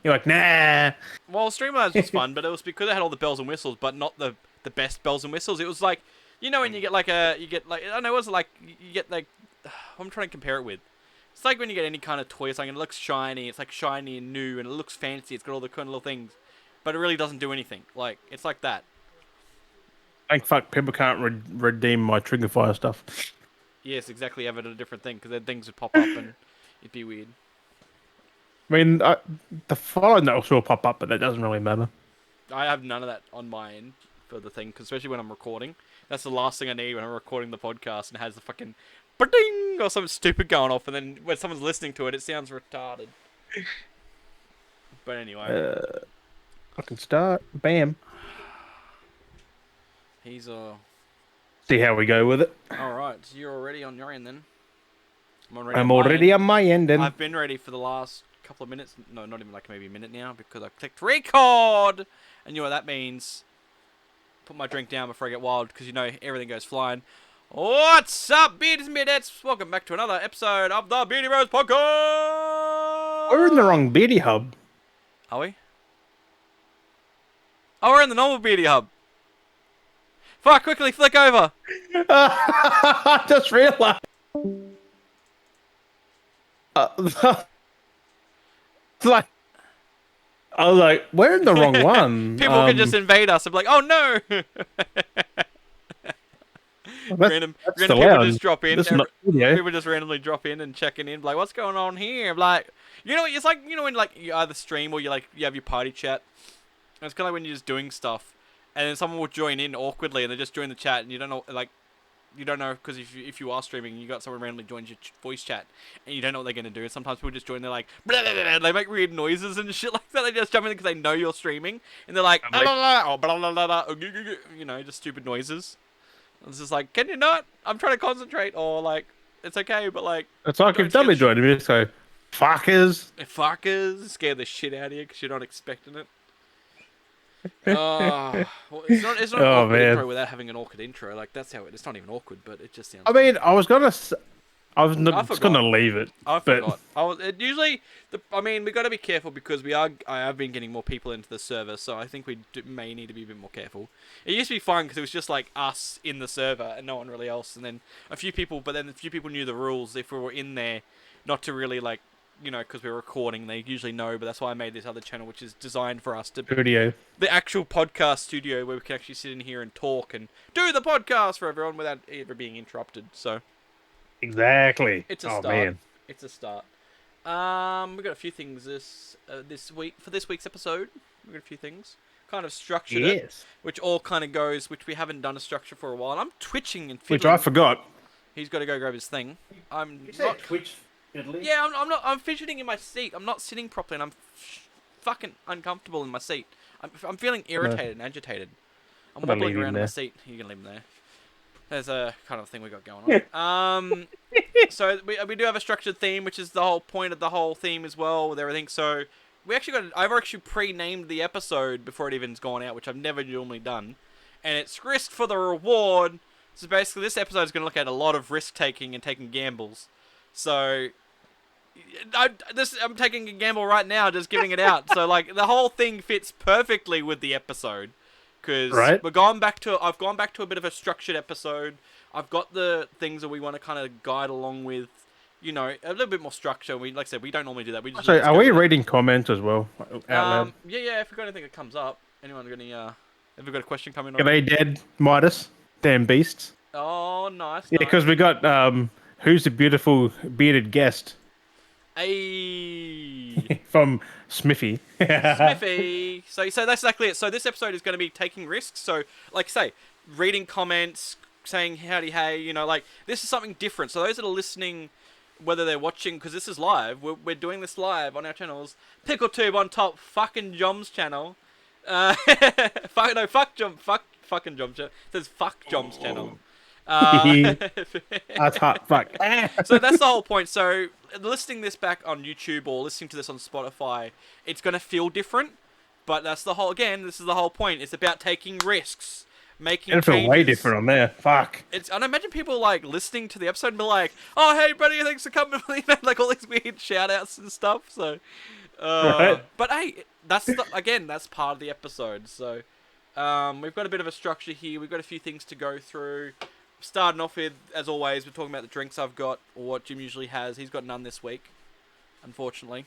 You're like, nah. Well, Streamlabs was fun, but it was because it had all the bells and whistles, but not the best bells and whistles. It was like, when you get like I don't know, what's it like? You get like, I'm trying to compare it with. It's like when you get any kind of toy, it's like it looks shiny, it's like shiny and new, and it looks fancy. It's got all the kind of little things, but it really doesn't do anything. Like it's like that. Thank fuck people can't redeem my trigger fire stuff. Yes, exactly. Have it a different thing because then things would pop up and it'd be weird. I mean, the following notes will pop up, but that doesn't really matter. I have none of that on my end for the thing, 'cause especially when I'm recording. That's the last thing I need when I'm recording the podcast and it has the fucking ding or something stupid going off, and then when someone's listening to it, it sounds retarded. But anyway, Fucking start. Bam. he's See how we go with it. all right. So you're already on your end then. I'm already on my end. I've been ready for the last couple of minutes. No, not even like maybe a minute now because I clicked record, and you know what that means. Put my drink down before I get wild because everything goes flying. What's up, Beards and Beardettes? Welcome back to another episode of the Beardy Bros Podcast. We're in the wrong Beardy hub. Are we? Oh, we're in the normal Beardy hub. Fuck, quickly flick over. I just realised. It's like, I was like, we're in the wrong one. People can just invade us and be like, oh no. Random people just drop in. People just randomly drop in and checking in, like, what's going on here? Like, it's like, when like you either stream or you have your party chat. And it's kind of like when you're just doing stuff, and then someone will join in awkwardly, and they just join the chat, and you don't know, because if you are streaming, you got someone randomly joins your voice chat, and you don't know what they're gonna do. And sometimes people just join, they're like, blah, blah, blah, blah, they make weird noises and shit like that. They just jump in because they know you're streaming, and they're like, blah, blah, blah, blah, blah, blah, just stupid noises. It's just like, can you not? I'm trying to concentrate, or like, it's okay, but like, it's like if Dummy joined me, so fuckers, scare the shit out of you because you're not expecting it. Well, it's not an awkward intro without having an awkward intro. Like that's how it's not even awkward, but it just sounds. I mean, I was gonna leave it. I forgot. We got to be careful because I have been getting more people into the server, so I think may need to be a bit more careful. It used to be fun because it was just like us in the server and no one really else, and then a few people knew the rules if we were in there, not to really like. Because we're recording, they usually know, but that's why I made this other channel, which is designed for us to studio, the actual podcast studio where we can actually sit in here and talk and do the podcast for everyone without ever being interrupted. So, exactly. It's a start. Man. It's a start. We got a few things this week for this week's episode. We got a few things kind of structured it, which all kind of goes, which we haven't done a structure for a while. And I'm twitching and fiddling. Which I forgot. He's got to go grab his thing. You said twitch. Yeah, I'm not. I'm fidgeting in my seat. I'm not sitting properly, and I'm fucking uncomfortable in my seat. I'm feeling irritated and agitated. I'm wobbling around in my seat. You can leave him there. There's a kind of thing we got going on. So we do have a structured theme, which is the whole point of the whole theme as well with everything. So I've actually pre-named the episode before it even's gone out, which I've never normally done, and it's risk for the reward. So basically, this episode is going to look at a lot of risk taking and taking gambles. So. I'm taking a gamble right now, just giving it out. So like the whole thing fits perfectly with the episode, because I've gone back to a bit of a structured episode. I've got the things that we want to kind of guide along with, a little bit more structure. Like I said, we don't normally do that. We just are we reading comments as well out loud? Yeah. If we've got anything that comes up, anyone got any? Have we got a question coming? Are they dead, Midas? Damn beasts. Oh, nice. Yeah, because we got who's the beautiful bearded guest? Hey. From Smithy. Smithy. So that's exactly it. So this episode is going to be taking risks. So, like say, reading comments, saying howdy hey, like this is something different. So those that are listening, whether they're watching, because this is live, we're doing this live on our channels. PickleTube on top, fucking Jom's channel. Fuck Jom, fucking Jom's channel. It says fuck Jom's channel. That's hot. Fuck. So that's the whole point. So listening this back on YouTube or listening to this on Spotify, it's going to feel different. But that's the whole. Again, this is the whole point. It's about taking risks, making. It'll feel way different on there. Fuck. And I imagine people like listening to the episode and be like, "Oh, hey, buddy, thanks for coming." Like all these weird shout outs and stuff. So, Right. But hey, that's part of the episode. So, we've got a bit of a structure here. We've got a few things to go through. Starting off with, as always, we're talking about the drinks I've got, or what Jim usually has. He's got none this week, unfortunately.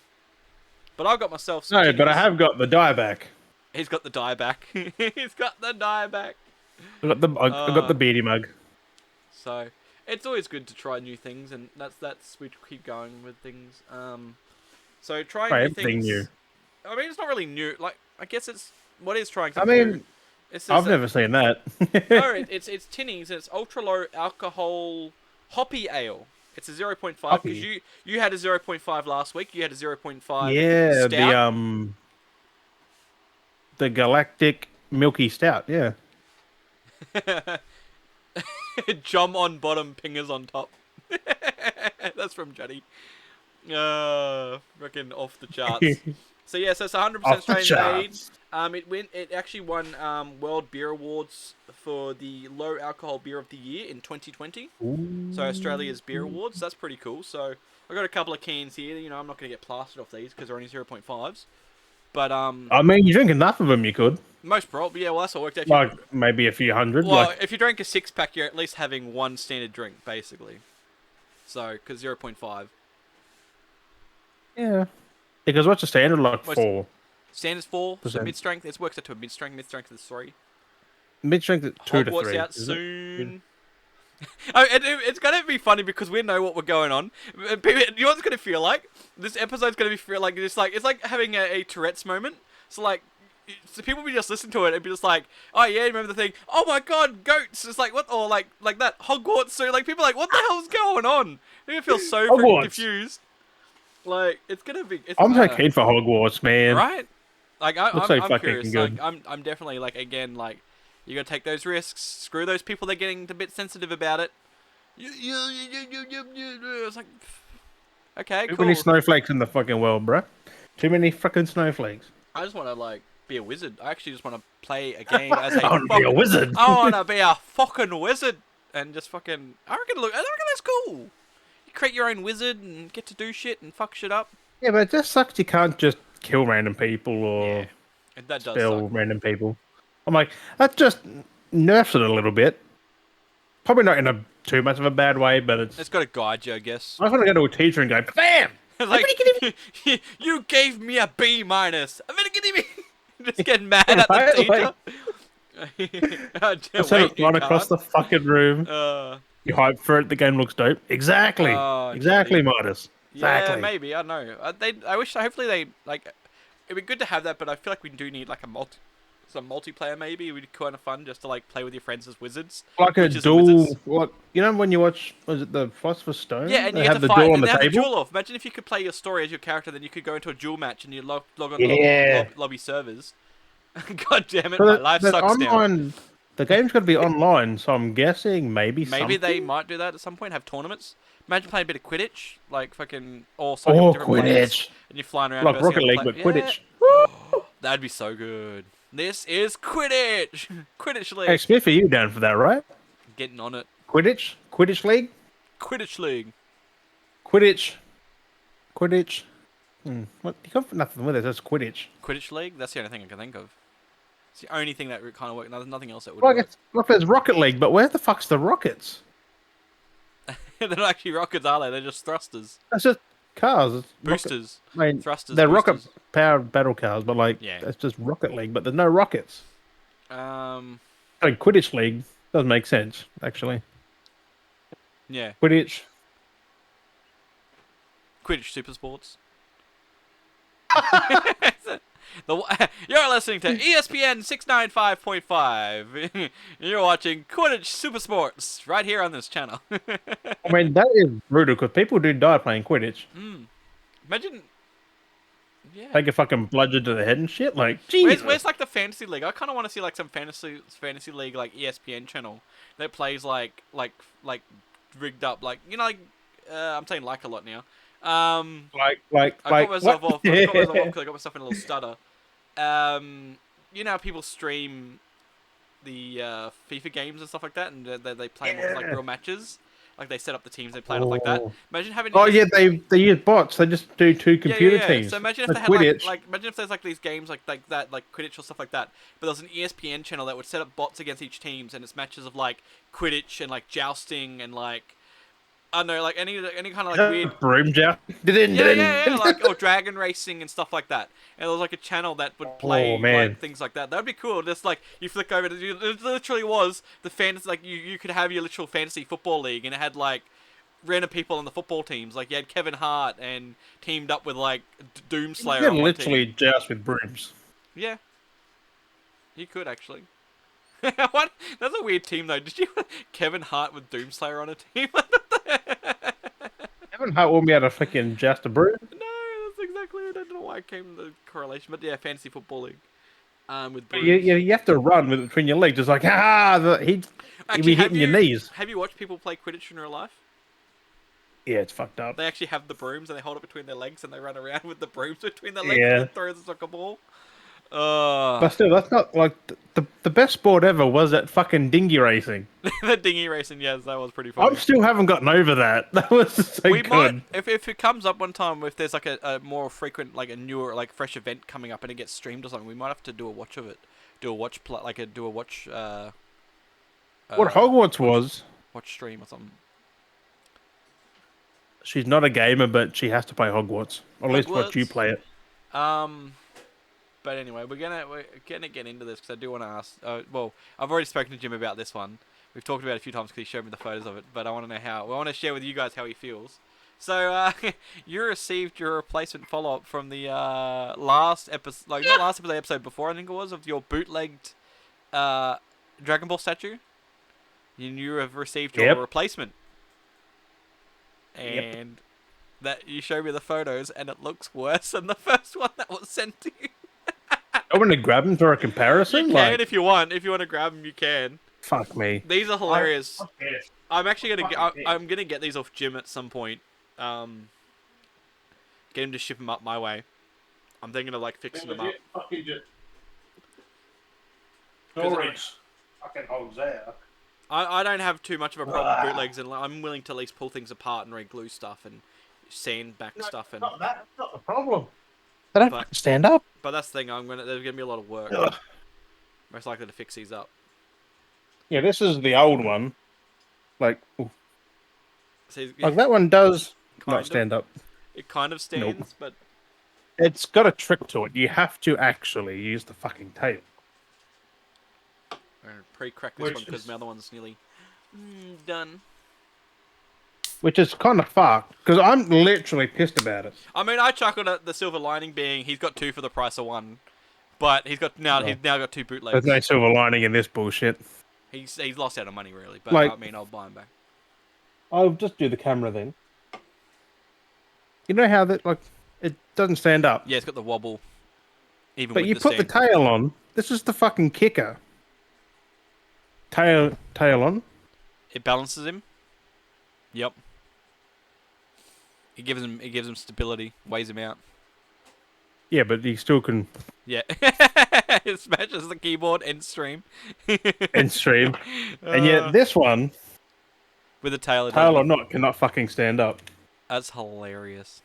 But I've got myself some No, but I tinnies. have got the dieback. He's got the die back. He's got the die back. I got the Beardy mug. So it's always good to try new things, and that's we keep going with things. So trying Try new everything things. new. I mean, it's not really new. Like, I guess it's what is trying I something new. mean, It's I've just never seen that. no, it's tinnies. And it's ultra low alcohol hoppy ale. It's a 0.5 because Hoppy. you had a 0.5 last week. You had a 0.5 Yeah, stout. the Galactic Milky Stout. Yeah. Jum on bottom, pingers on top. That's from Juddy. Freaking off the charts. So yeah, so it's 100% Off the Australian made. charts. It actually won World Beer Awards for the low alcohol beer of the year in 2020. Ooh. So Australia's Beer Awards. That's pretty cool. So I got a couple of cans here. You know, I'm not gonna get plastered off these because they're only 0.5s. But I mean, you drink enough of them, you could. most probably, yeah. Well, that's what worked out. Like maybe a few hundred. Well, Like if you drink a 6-pack, you're at least having one standard drink, basically. So, because 0.5. yeah, because what's the standard like What's- 4? Standard's 4, so Percent. mid-strength. It works out to a mid-strength. Mid-strength is 3. Mid strength at 2 to Hogwarts 3. out isn't it? soon. It's gonna be funny because we know what we're going on. You know what it's gonna feel like? This episode's gonna feel like it's like having a Tourette's moment. So like, so people will just listen to it and be just like, oh yeah, remember the thing? Oh my god, goats! It's like what? Or like that Hogwarts. So like people are like, what the hell's going on? They're gonna feel so freaking Hogwarts. confused. Like it's gonna be. I'm so keen for Hogwarts, man. Right? Like Looks so I'm fucking curious. good. Like I'm definitely like again like you gotta take those risks. Screw those people. They're getting a bit sensitive about it. It's like okay, Too cool. many snowflakes in the fucking world, bro. Too many fucking snowflakes. I just want to like be a wizard. I actually just want to play a game as a. I want to be a wizard. I want to be a fucking wizard and just fucking. I reckon that's cool. You create your own wizard and get to do shit and fuck shit up. Yeah, but it just sucks. You can't just kill random people or Yeah, that does spell suck. random people. I'm like, that just nerfs it a little bit. Probably not in a too much of a bad way, but It's got to guide you, I guess. I just want to go to a teacher and go, bam! Like, you gave me a B minus. I'm gonna get him. Just getting mad at the teacher. So run across the fucking room. You hype for it. The game looks dope. Exactly. Exactly, Midas. Exactly. Yeah, maybe. I don't know. I wish. Hopefully they like. It'd be good to have that, but I feel like we do need like some multiplayer. Maybe it'd be kind of fun just to like play with your friends as wizards. Like a witches and duel. wizards. Like, you know when you watch, was it the Philosopher's Stone? Yeah, and they you have get to the fight, duel on and the they have a table. duel off. Imagine if you could play your story as your character, then you could go into a duel match and you log on Yeah. lobby servers. God damn it, But my life sucks now. online, the game's got to be online, so I'm guessing maybe Maybe they something? might do that at some point. Have tournaments. Imagine playing a bit of Quidditch, like fucking all signing Oh, up different players, Quidditch. and you're flying around. Like versing Rocket other League, but play- Quidditch. Yeah. That'd be so good. This is Quidditch. Quidditch League. Hey, Smith, are you down for that, right? Getting on it. Quidditch? Quidditch League? Quidditch League. Quidditch. Quidditch. What? You got nothing with it, that's Quidditch. Quidditch League. That's the only thing I can think of. It's the only thing that would kind of work. There's nothing else that would Like, work. it's, look, there's Rocket League, but where the fuck's the rockets? They're not actually rockets, are they? They're just thrusters. That's just cars. It's Boosters. I mean, Thrusters. they're boosters. rocket-powered battle cars, but, like, Yeah. it's just Rocket League, but there's no rockets. Um. Like, Quidditch League doesn't make sense, actually. Yeah. Quidditch. Quidditch Super Sports. You're listening to ESPN 695.5. You're watching Quidditch Super Sports right here on this channel. I mean, that is brutal, because people do die playing Quidditch. Imagine. Yeah. They get fucking bludgeoned to the head and shit. Like, Jesus. Where's like the fantasy league? I kind of want to see like some fantasy league like ESPN channel that plays like rigged up like I'm saying like a lot now. like, I got myself what? off. I got myself off because I got myself in a little stutter. You know how people stream the FIFA games and stuff like that, and they play them like Yeah. real matches. Like they set up the teams, they play it off like that. Imagine having. Oh yeah, they use bots. They just do two computer teams. So imagine if they had like imagine if there's like these games like that, like Quidditch or stuff like that. But there's an ESPN channel that would set up bots against each teams, and it's matches of like Quidditch and like jousting and like I don't know, like any kind of like weird broom joust. like or dragon racing and stuff like that. And there was like a channel that would play like things like that. That would be cool. Just like you flick over to it literally was the fantasy, like you could have your literal fantasy football league, and it had like random people on the football teams. Like you had Kevin Hart and teamed up with like Doomslayer. You could literally joust with brooms. Yeah, you could actually. What? That's a weird team though. Did you Kevin Hart with Doomslayer on a team? Kevin Hart won't be able to freaking joust a broom. No, that's exactly it. I don't know why it came the correlation, but yeah, fantasy football league. With you have to run with it between your legs. It's like he'd be hitting your knees. Have you watched people play Quidditch in real life? Yeah, it's fucked up. They actually have the brooms and they hold it between their legs and they run around with the brooms between their legs and throw the soccer ball. But still, that's not like the best sport ever was that fucking dinghy racing. The dinghy racing, yes, that was pretty funny. I still haven't gotten over that. That was so good. Might, if it comes up one time, if there's like a more frequent, like a newer, like fresh event coming up and it gets streamed or something, we might have to do a watch of it. What Hogwarts was. Watch stream or something. She's not a gamer, but she has to play Hogwarts. Or at least watch you play it. But anyway, we're gonna get into this because I do want to ask. Well, I've already spoken to Jim about this one. We've talked about it a few times because he showed me the photos of it. But I want to know how. I want to share with you guys how he feels. So you received your replacement follow-up from the last episode, like not last episode, the episode before, I think it was, of your bootlegged Dragon Ball statue. You have received your replacement, and that you showed me the photos, and it looks worse than the first one that was sent to you. I want to grab them for a comparison. You can if you want. If you want to grab them, you can. Fuck me. These are hilarious. I'm actually I'm gonna get these off Jim at some point. Get him to ship them up my way. I'm thinking of like fixing them up. Storage. Fucking hogs there. I don't have too much of a problem with bootlegs, and I'm willing to at least pull things apart and re-glue stuff and sand back stuff. And that's not the problem. They don't stand up. But that's the thing. There's gonna be a lot of work. Most likely to fix these up. Yeah, this is the old one. Like, so like that one does not stand up. It kind of stands, but it's got a trick to it. You have to actually use the fucking tail. I'm gonna pre-crack this one because my other one's nearly done. Which is kind of fucked, because I'm literally pissed about it. I mean, I chuckled at the silver lining being he's got two for the price of one, but he's now got two bootlegs. There's no silver lining in this bullshit. He's lost out of money really, but like, I mean, I'll buy him back. I'll just do the camera then. You know how that it doesn't stand up. Yeah, it's got the wobble. But you put the tail on. This is the fucking kicker. Tail on. It balances him. Yep. It gives him stability, weighs him out. Yeah, but he still can. Yeah. It smashes the keyboard end stream. End stream. And yet this one, with a tail or not, cannot fucking stand up. That's hilarious.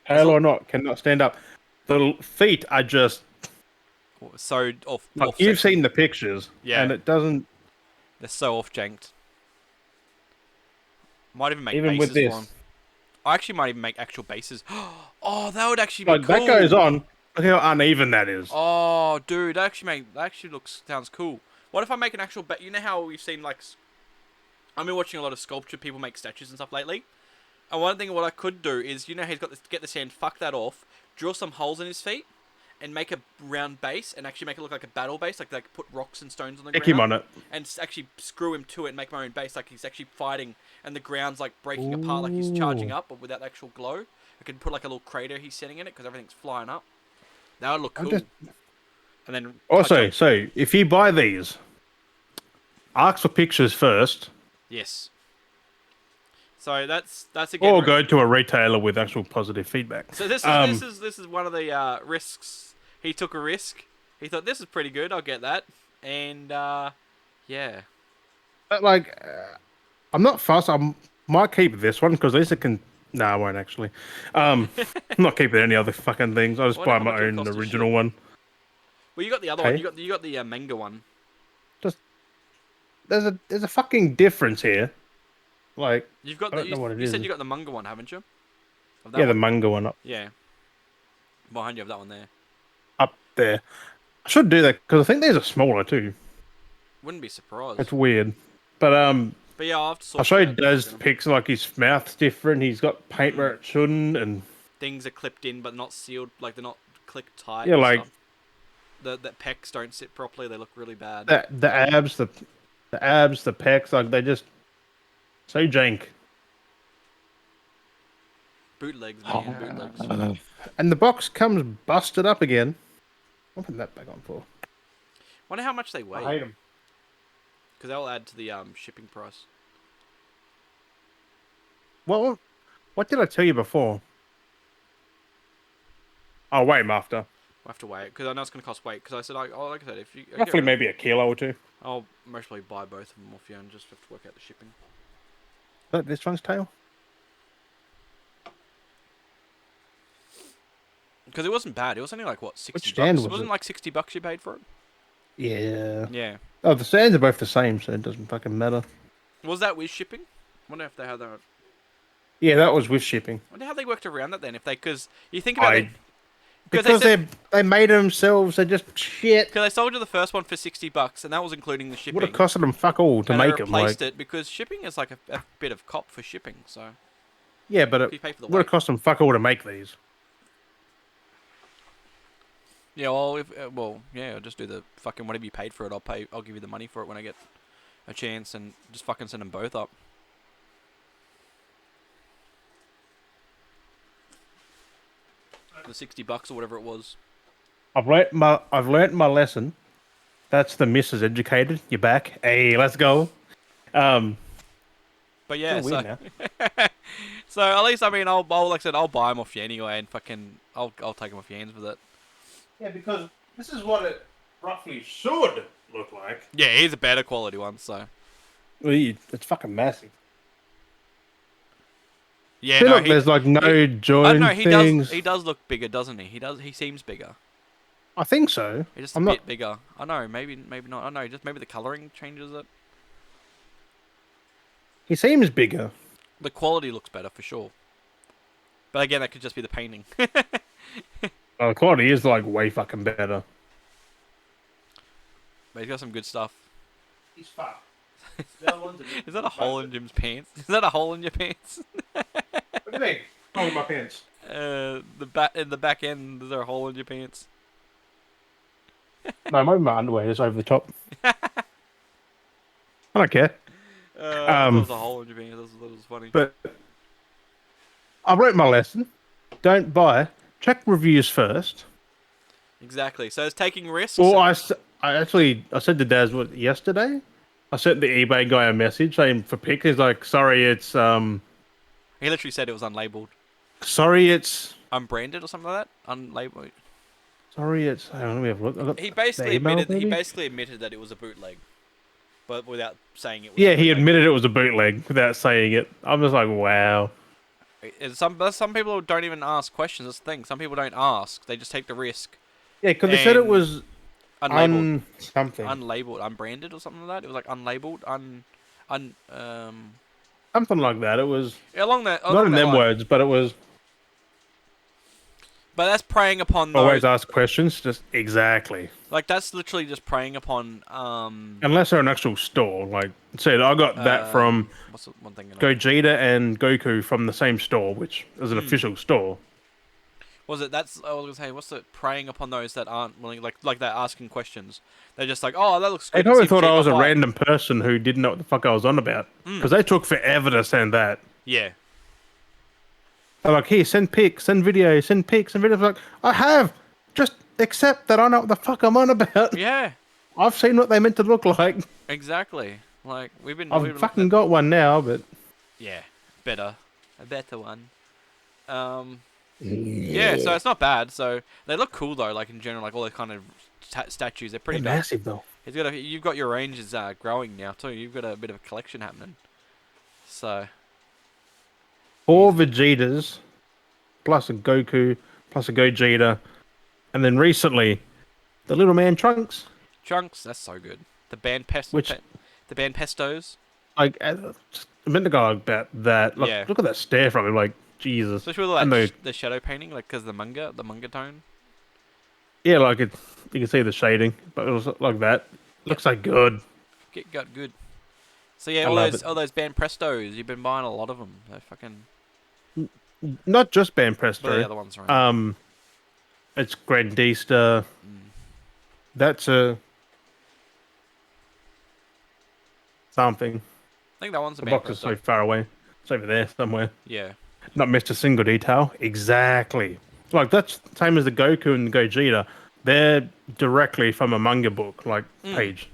Tail or not, cannot stand up. The feet are just so off. Like, you've seen the pictures, and it doesn't. They're so off janked. Might even make even bases with this. for them. I actually might even make actual bases. Oh, that would actually be cool. That goes on. Look how uneven that is. Oh, dude, that actually sounds cool. What if I make an actual you know how we've seen like I've been watching a lot of sculpture people make statues and stuff lately. And one thing what I could do is, you know, he's got this, get the sand, fuck that off, drill some holes in his feet, and make a round base, and actually make it look like a battle base, like put rocks and stones on the ground. Him on it. And actually screw him to it and make my own base, like he's actually fighting, and the ground's like breaking apart, like he's charging up, but without actual glow. I can put like a little crater he's sitting in it, because everything's flying up. That would look cool. And then also, so if you buy these, ask for pictures first. Yes. So that's again. Or go to a retailer with actual positive feedback. So this is one of the risks. He took a risk. He thought this is pretty good. I'll get that. And yeah. But like, I'm not fussed. I might keep this one because at least it can. No, I won't actually. I'm not keeping any other fucking things. I'll just buy my own original one. Well, you got the other one. You got the manga one. Just there's a fucking difference here. Like you've got. You said you got the manga one, haven't you? Yeah, the manga one up. Yeah. Behind you have that one there. Up there. I should do that because I think these are smaller too. Wouldn't be surprised. It's weird, but yeah, I'll show you Daz pics. Like his mouth's different. He's got paint where it shouldn't, and things are clipped in but not sealed. Like they're not clicked tight. Yeah, like the pecs don't sit properly. They look really bad. The abs, the pecs, like they just so jank. Bootlegs, man. Bootlegs. And the box comes busted up again. I'll put that back on for. Wonder how much they weigh. I hate them. Because they'll add to the shipping price. What did I tell you before? I'll weigh them after. We'll have to weigh it because I know it's going to cost weight. Because I said, like I said, if you roughly maybe a kilo or two. I'll most probably buy both of them off you and just have to work out the shipping. Is that this one's tail? Because it wasn't bad. It was only like what, $60? It wasn't like $60 you paid for it. Yeah. Yeah. Oh, the stands are both the same, so it doesn't fucking matter. Was that with shipping? I wonder if they had that. Yeah, that was with shipping. I wonder how they worked around that then. If they, because you think about it. Because they made it themselves. They're just shit. Because they sold you the first one for $60, and that was including the shipping. Would have costed them fuck all to make them. They replaced it because shipping is like a bit of cop for shipping. So. Yeah, but it would have cost them fuck all to make these. Yeah, well, I'll just do the fucking whatever you paid for it. I'll give you the money for it when I get a chance, and just fucking send them both up. The $60 or whatever it was. I've learnt my lesson. That's the missus educated. You're back. Hey, let's go. But yeah, so so at least I mean I'll like I said I'll buy them off you anyway, and fucking I'll take them off your hands with it. Yeah, because this is what it roughly should look like. Yeah, here's a better quality one, so. It's fucking massive. Yeah, no, there's like no joint I don't know, things. He does look bigger, doesn't he? He seems bigger. I think so. He's just a bit bigger. I know, maybe not. I don't know, just maybe the colouring changes it. He seems bigger. The quality looks better for sure. But again, that could just be the painting. Oh, the quality is like way fucking better. But he's got some good stuff. He's fucked. Is that a hole in Jim's pants? Is that a hole in your pants? What do you mean? Hole in my pants. In the back end, is there a hole in your pants? No, my underwear is over the top. I don't care. There was a hole in your pants. That was funny. But I've learnt my lesson. Don't buy. Check reviews first. Exactly. So it's taking risks. Well, I said to Daz yesterday. I sent the eBay guy a message saying for pics. He's like, "Sorry, it's He literally said it was unlabeled. Sorry, it's unbranded or something like that. Unlabeled. Sorry, it's. Hang on, let me have a look. He basically admitted that it was a bootleg, but without saying it. Was yeah, he admitted it was a bootleg without saying it. I'm just like, wow. Some people don't even ask questions. That's the thing. Some people don't ask. They just take the risk. Yeah, because they said it was unlabeled, something, unlabeled, unbranded or something like that. It was like unlabeled, something like that. It was along that. Not in them words, but it was. But that's preying upon those. Always ask questions. Just exactly. Like that's literally just preying upon. Unless they're an actual store, like I said, I got that from. What's the one thing? Gogeta and Goku from the same store, which is an official store. Was it? That's I was gonna say. What's it? Preying upon those that aren't willing, like they're asking questions. They're just like, oh, that looks good. They probably thought I was a random person who didn't know what the fuck I was on about, because they took forever to send that. Yeah. They're like, here, send pics, send videos, send pics, and videos. Like, I have. Just accept that I know what the fuck I'm on about. Yeah. I've seen what they meant to look like. Exactly. Like I've fucking got one now, but yeah, a better one. Yeah, so it's not bad. So they look cool though. Like in general, like all those kind of statues, they're pretty massive though. You've got your ranges growing now too. You've got a bit of a collection happening. So, 4 easy. Vegetas, plus a Goku, plus a Gogeta, and then recently the little man Trunks, Trunks, that's so good. which The band Pestos. like just a minute ago about that. Yeah. Look at that stare from him, like Jesus. Especially with And like the shadow painting, like because the manga tone. yeah, like you can see the shading, but it was like that. Yep. Looks so good. Got good. So yeah, I love it. all those band Prestos, you've been buying a lot of them. They're fucking. Not just Band What are the Presto. other ones around? Um, it's Grandista. Mm. That's a something. I think that one's a The band box is so Presto. far away. It's over there somewhere. Yeah. Not missed a single detail. Exactly. Like that's the same as the Goku and the Gogeta. They're directly from a manga book, like Mm. page.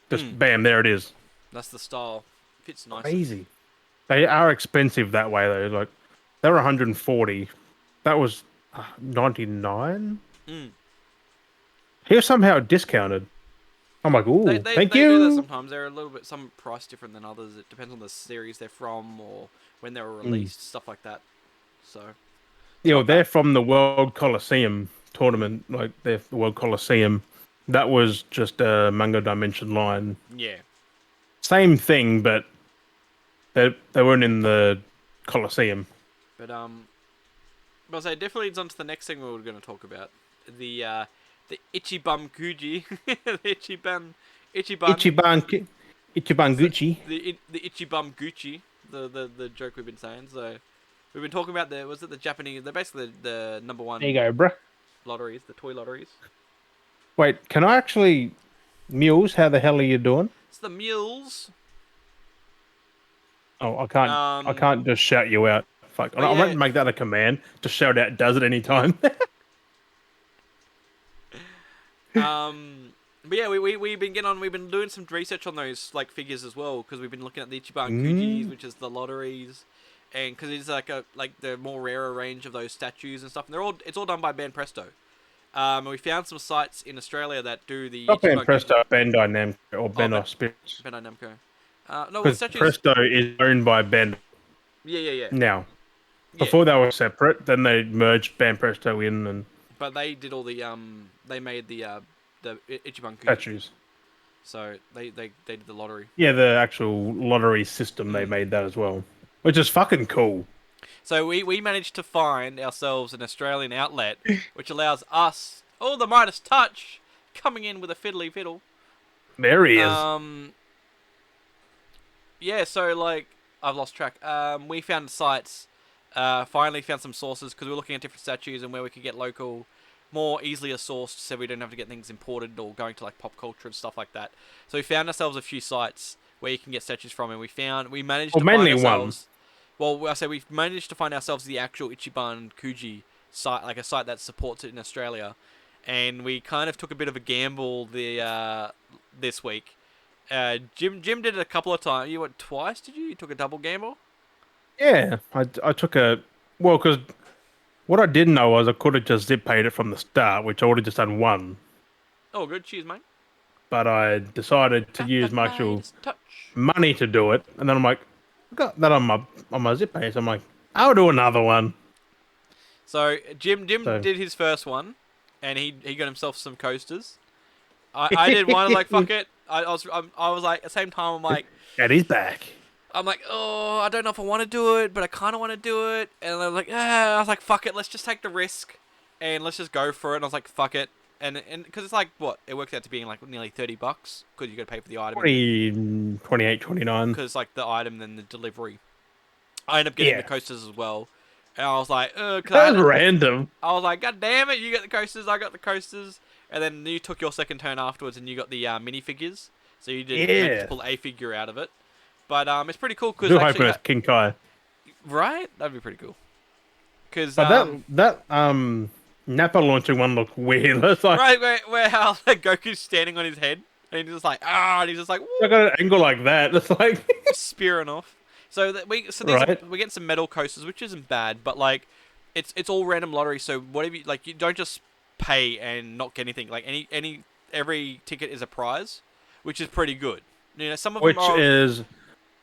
Just Mm. bam, there it is. That's the style. Fits nicely. Crazy. They are expensive that way though. Like they were 140. That was 99. Mm. Here somehow discounted. I'm like, ooh, thank They do that you. sometimes. They're a little bit some price different than others. It depends on the series they're from or when they were Mm. released, stuff like that. So it's You know, not they're bad. from the World Coliseum tournament. Like they're the World Coliseum. That was just a manga dimension line. Yeah. Same thing, but they weren't in the Coliseum. But I'll say it definitely leads on to the next thing we were going to talk about. The Ichiban Kuji. The Ichiban Ichiban Gucci. the Ichiban Gucci. The joke we've been saying. So we've been talking about the Japanese, they're basically the number There you one go, bruh. lotteries, the toy lotteries. Wait, can I actually Mules? How the hell are you doing? It's the mules. Oh, I can't. I Um can't just shout you out. Fuck. but I might yeah, make that a command. Just shout out. Does it anytime? but yeah, we've been we've been doing some research on those like figures as well because we've been looking at the Ichiban Kujis, mm. which is the lotteries, and because it's like the more rarer range of those statues and stuff, and it's all done by Ban Presto. And we found some sites in Australia that do the Not Ben Ichiban Kuji. Presto, Bandai Namco, or Oh, Bandai Spirits. Bandai Namco. No, well, Because statues. Presto is owned by Bandai Yeah. now. Yeah. Before they were separate, then they merged Band Presto in and But they did all the they made the Ichiban Kuji. statues. So they did the lottery. Yeah, the actual lottery system, they Mm. made that as well. Which is fucking cool. So we managed to find ourselves an Australian outlet which allows us, oh, the Midas Touch, coming in with a fiddly fiddle. There he is. Yeah, so like I've lost track. We found sites, finally found some sources because we were looking at different statues and where we could get local, more easily sourced, so we don't have to get things imported or going to like pop culture and stuff like that. So we found ourselves a few sites where you can get statues from, and we managed Well, to find mainly ourselves. Well, I say we've managed to find ourselves the actual Ichiban Kuji site, like a site that supports it in Australia, and we kind of took a bit of a gamble this week. Jim did it a couple of times. You went twice, did you? You took a double gamble? Yeah, I took a well because what I didn't know was I could have just zip paid it from the start, which I would have just done one. Oh, good. Cheers, mate. But I decided to Got use the my actual Midas touch. money to do it, and then I'm like, I got that on my zip pay, so I'm like, I'll do another one. So Jim So did his first one, and he got himself some coasters. I did one. I was like, fuck it. I was like, at the same time, and he's back. I'm like, oh, I don't know if I want to do it, but I kind of want to do it. And I was like, I was like, fuck it, let's just take the risk, and let's just go for it. And I was like, fuck it, and because it's like what it works out to being like nearly $30 because you got to pay for the item. 20, 28, 29. Because like the item, then the delivery. I ended up getting the coasters as well, and I was like, That was random. I was like, God damn it, you get the coasters, I got the coasters. And then you took your second turn afterwards and you got the minifigures. So you managed to pull a figure out of it. But it's pretty cool because hoping it's King Kai. Right? That'd be pretty cool. Cause, But that Nappa launching one looked weird. That's like right, where how like, Goku's standing on his head and he's just like, and he's just like, I got an angle like that. It's like spearing off. So we get some metal coasters, which isn't bad, but like it's all random lottery. So whatever you don't just pay and not get anything. Like every ticket is a prize, which is pretty good. You know, some of them are. Is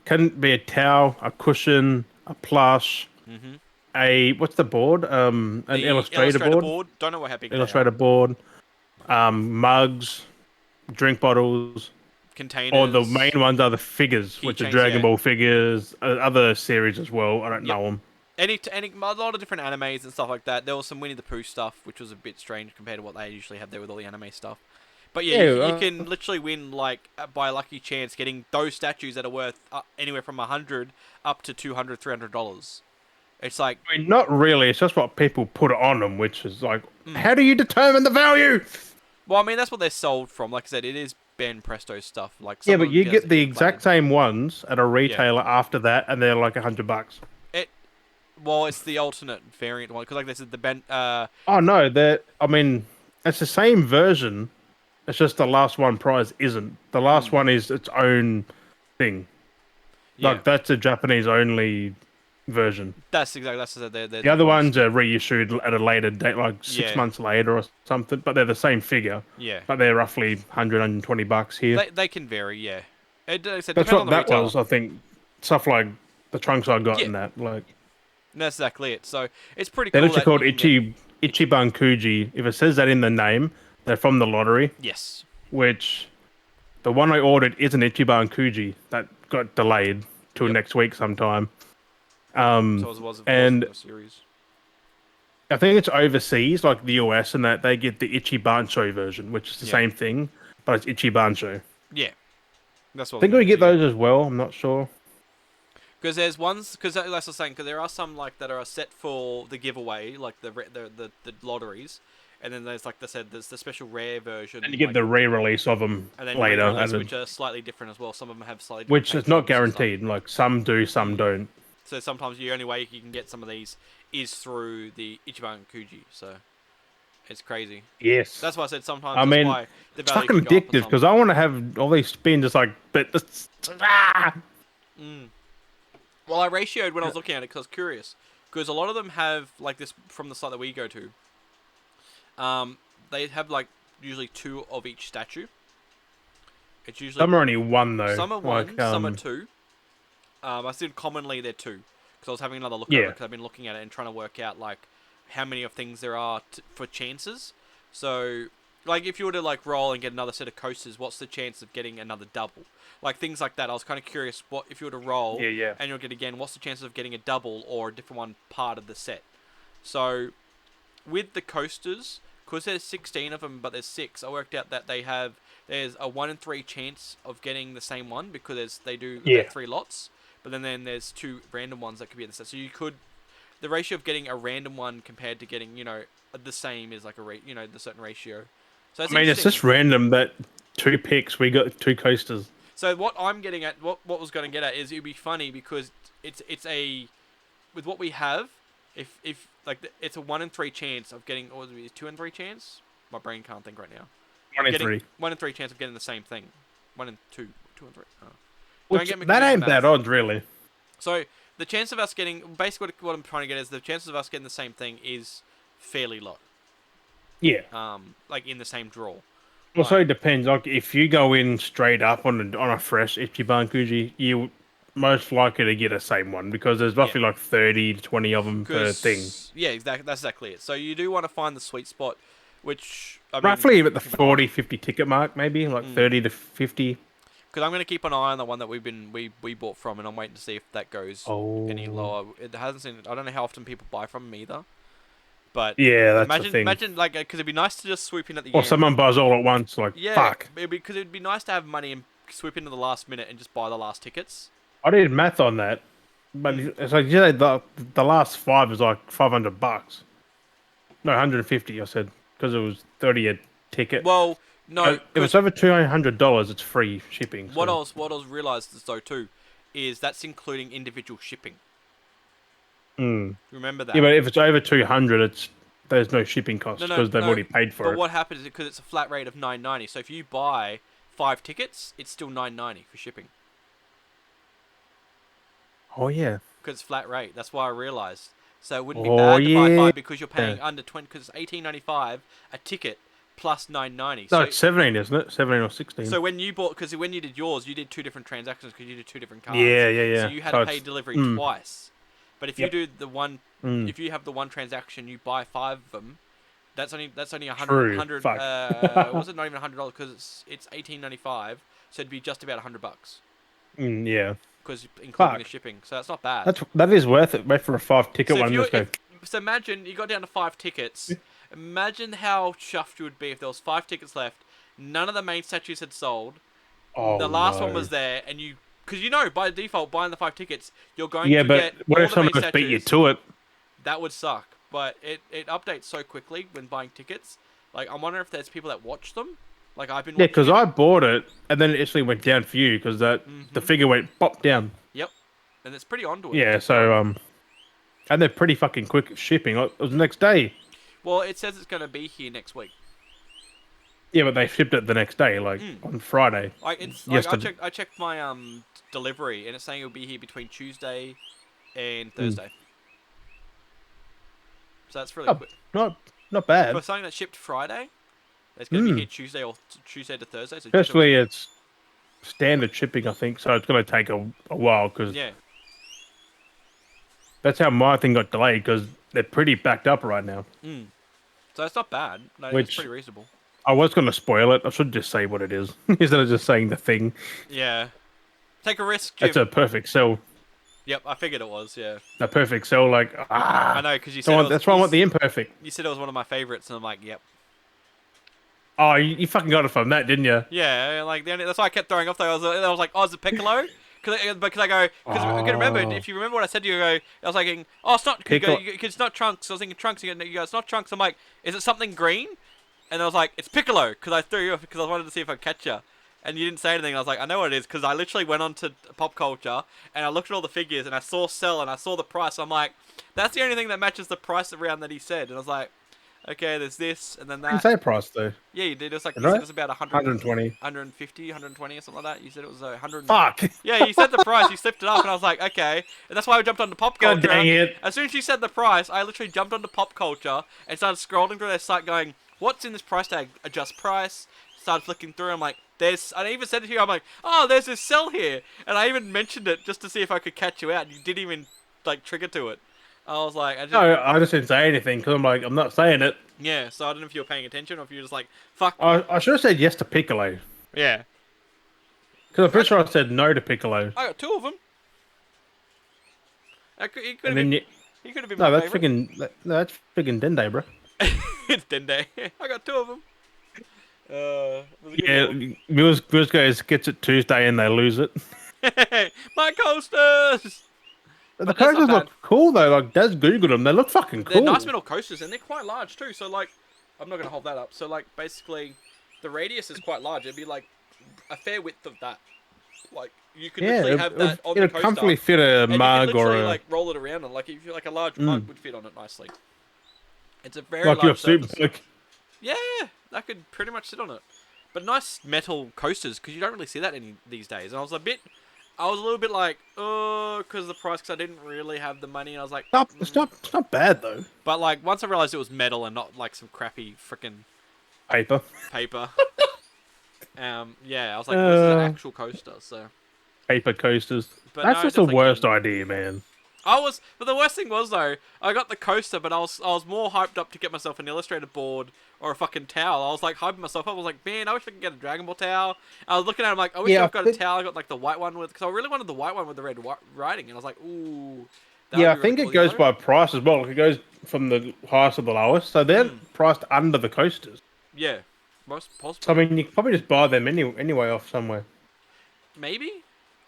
can be a towel, a cushion, a plush, Mm-hmm. a what's the board? An The illustrator Illustrator board, board. Don't know how big they are. illustrator board, mugs, drink bottles, or the main Containers, ones are the figures, which are keychains. Dragon Yeah. Ball figures, other series as well. I don't Yep. know them. Any a lot of different animes and stuff like that. There was some Winnie the Pooh stuff, which was a bit strange compared to what they usually have there with all the anime stuff. But yeah, Yeah, you can literally win like by a lucky chance getting those statues that are worth anywhere from $100 up to $200, $300. It's like, I mean, not really. It's just what people put on them, which is like, mm. how do you determine the value? Well, I mean that's what they're sold from. Like I said, it is Ben Presto stuff. Like Yeah, some of but them you get get the inflated. exact same ones at a Yeah. retailer after that, and they're like $100. It well, it's the alternate variant one because like they said the Ben. Oh no, they're. I mean, it's the same version. It's just the last one prize isn't. The last Mm, one is its own thing. yeah. Like that's a Japanese only version. That's they're The other different ones ones. are reissued at a later date, like six Yeah. months later or something. But they're the same figure. Yeah. But they're roughly 120 bucks here. They can vary, yeah. It That's depends on what the that retailer. was. I think stuff like the trunks I got Yeah, in that. Like that's exactly it. So it's pretty they're cool literally that called you can get. Ichiban Kuji. If it says that in the name, they're from the lottery. Yes. Which the one I ordered is an Ichiban Kuji that got delayed till Yep. next week sometime. So it was from And the series. I think it's overseas, like the US, and that they get the Ichibancho version, which is the Yeah. same thing, but it's Ichibancho. I Yeah. That's what I was think going we to get say. those as well. I'm not sure. Because there's ones, because that's what I was saying, because there are some like that are set for the giveaway, like the lotteries, and then there's like I said, there's the special rare And version, you get like, the re-release of them and then later, re-release, and which are slightly different as well. Some of them have slightly different which paint is not jobs and stuff. guaranteed. Like some do, some Mm. don't. So sometimes the only way you can get some of these is through the Ichiban Kuji. So it's crazy. Yes. That's why I said sometimes I that's mean, why the it's value fucking can go up on addictive some. because I want to have all these spins. Just like, but Mm. Well, I ratioed when I was looking at it because I was curious. Because a lot of them have like this from the site that we go to. They have like usually two of each statue. It's usually some are only one though. some are Like, one, some are two. I said commonly they're two because I was having another look at it yeah, because I've been looking at it and trying to work out like how many of things there are for chances. So, like if you were to like roll and get another set of coasters, what's the chance of getting another double? Like things like that. I was kind of curious what if you were to roll yeah. and you'll get again, what's the chances of getting a double or a different one part of the set? So, with the coasters, because there's 16 of them, but there's 6, I worked out that there's a 1 in 3 chance of getting the same one because they're Yeah. 3 lots, but then there's 2 random ones that could be in the set. So you could, the ratio of getting a random one compared to getting, the same is like the certain ratio. So I it's mean, it's interesting. just random that two picks, we got two coasters. So what I'm getting at, what was going to get at is it'd be funny because it's a, with what we have, if like it's a 1 in 3 chance of getting, or is it 2 in 3 chance? My brain can't think right now. One in Getting three. 1 in 3 chance of getting the same thing. 1 in 2, 2 in 3. Oh. Don't Which get me that confused with ain't bad math. odds, really. So the chance of us getting, basically what I'm trying to get is the chances of us getting the same thing is fairly low. Yeah. Like in the same draw. Also, Like, it depends. Like, if you go in straight up on a fresh Ichiban Kuji, you most likely to get a same one because there's yeah. roughly like 30 to 20 of them per thing. Because, yeah, exactly, that's exactly it. So you do want to find the sweet spot, which, I mean, Roughly at the keep an eye on. 40, 50 ticket mark, maybe like 30 to 50. Because I'm going to keep an eye on the one that we bought from, and I'm waiting to see if that goes any Oh, lower. It hasn't seen. I don't know how often people buy from them either. But yeah, that's the thing. imagine like because it'd be nice to just swoop in at the Or end. someone buys all at once, like, Yeah, fuck. because it'd be nice to have money and swoop into the last minute and just buy the last tickets. I did math on that, but it's like, yeah, the last five is like $500. No, 150, I said, because it was 30 a ticket. Well, no, If because it's over $200, it's free shipping. what So. I was realized is though too, is that's including individual shipping. Mm. Remember Yeah, that. but if it's over 200, there's no shipping costs No, no, because they've no. already paid for But it. what happens is because it's a flat rate of $9.90. So if you buy 5 tickets, it's still $9.90 for shipping Oh yeah. because it's flat rate. That's why I realized. So it wouldn't be Oh bad to buy yeah. 5 because you're paying under 20 because it's $18.95 a ticket plus $9.90. No, So it's 17, isn't it? 17 or 16. So when you bought, because when you did yours, you did 2 different transactions because you did 2 different cards. Yeah. So you had So to pay delivery twice. But if you Yep. do the one, if you have the one transaction, you buy 5 of them. That's only a True. hundred. Fuck. Was it not even $100 because it's $18.95, so it'd be just about $100 Yeah. because including the Fuck. shipping. So that's not bad. That is worth it. Wait for a 5-ticket So if one. you Let's go. so imagine you got down to 5 tickets. Imagine how chuffed you would be if there was 5 tickets left. None of the main statues had sold. Oh, The last one no. was there, and because by default, buying the 5 tickets, you're going Yeah, to but get what all if the someone main else beat you statues. to it? That would suck, but it updates so quickly when buying tickets. Like, I wonder if there's people that watch them. Like, I've been Yeah, watching because it. I bought it, and then it actually went down for you, because the figure went pop down. Yep, and it's pretty onto it. Yeah, It's going. so, and they're pretty fucking quick at shipping. Like, it was the next day. Well, it says it's going to be here next week. Yeah, but they shipped it the next day, like, on Friday. Like, it's Yesterday. I checked my delivery, and it's saying it'll be here between Tuesday and Thursday. So that's really quick. Not bad. For something that shipped Friday, it's going to be here Tuesday to Thursday. So Especially it's standard shipping, I think, so it's going to take a while, because that's how my thing got delayed, because they're pretty backed up right now. So it's not bad. No, it's pretty reasonable. I was going to spoil it. I should just say what it is, instead of just saying the thing. Yeah. Take a risk, Jim. It's a perfect sell. Yep, I figured it was, yeah. A perfect sell, like, I know, because you said that's why I want the imperfect. You said it was one of my favorites, and I'm like, yep. Oh, you fucking got it from that, didn't you? Yeah, like, that's why I kept throwing off, though. I was like, oh, is it Piccolo? Because I go, because I can remember, if you remember what I said to you, I was like, oh, it's not, it's not Trunks. I was thinking Trunks, and you go, it's not Trunks. I'm like, is it something green? And I was like, it's Piccolo, because I threw you off, because I wanted to see if I'd catch you. And you didn't say anything. I was like, I know what it is, because I literally went on to Pop Culture, and I looked at all the figures, and I saw Cell, and I saw the price. I'm like, that's the only thing that matches the price around that he said. And I was like, okay, there's this, and then that. You didn't say price, though. Yeah, you did. It was like, you said it was about 120. 150, 120 or something like that. You said it was 100. Fuck! Yeah, you said the price. You slipped it up, and I was like, okay. And that's why I jumped onto Pop Culture. God dang it. As soon as you said the price, I literally jumped onto Pop Culture and started scrolling through their site going, what's in this price tag? Adjust price. Started flicking through. I'm like, I even said it to you. I'm like, oh, there's this cell here. And I even mentioned it just to see if I could catch you out. And you didn't even, like, trigger to it. I was like, I just didn't say anything, because I'm like, I'm not saying it. Yeah, so I don't know if you were paying attention or if you were just like, fuck. I should have said yes to Piccolo. Yeah. Because I'm pretty sure I said no to Piccolo. I got 2 of them. He could have been no, my that's favorite. that's freaking Dende, bro. It's Dende. I got 2 of them. Yeah, Mills guys gets it Tuesday and they lose it. My coasters! The coasters look cool though. Like, Daz googled them. They look fucking cool. They're nice metal coasters, and they're quite large too. So like, I'm not gonna hold that up. So like, basically, the radius is quite large. It'd be like a fair width of that. Like, you could literally have that on the coaster. It'd comfortably fit a mug or a... like roll it around, and like if you like a large mug would fit on it nicely. It's a very like large your surface. soup. Yeah, that could pretty much sit on it. But nice metal coasters, because you don't really see that these days. And I was a little bit like, oh, because of the price, because I didn't really have the money. And I was like, it's not bad though. But like, once I realized it was metal and not like some crappy freaking paper. Yeah, I was like, this is an actual coaster. So paper coasters. But that's no, just the worst idea, man. But the worst thing was though, I got the coaster, but I was more hyped up to get myself an illustrated board or a fucking towel. I was like hyping myself up. I was like, man, I wish I could get a Dragon Ball towel. I was looking at it, I'm like, I wish I've got a towel. I got like the white one because I really wanted the white one with the red writing, and I was like, ooh. Yeah, I think it goes by price as well. Like, it goes from the highest to the lowest, so they're priced under the coasters. Yeah, most possible. So I mean, you can probably just buy them anyway off somewhere. Maybe.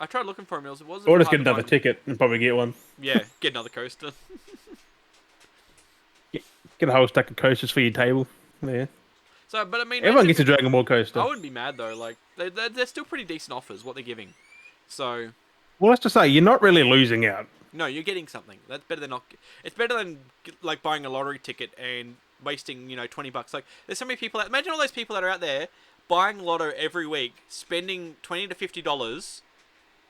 I tried looking for them. It wasn't. Or just get another ticket and probably get one. Yeah, get another coaster. Get a whole stack of coasters for your table. Yeah. So, but I mean, everyone gets a Dragon Ball coaster. I wouldn't be mad though. Like, they're still pretty decent offers what they're giving. So. Well, let's just say you're not really losing out. No, you're getting something. That's better than not. It's better than like buying a lottery ticket and wasting $20. Like, there's so many people. Imagine all those people that are out there buying lotto every week, spending $20 to $50.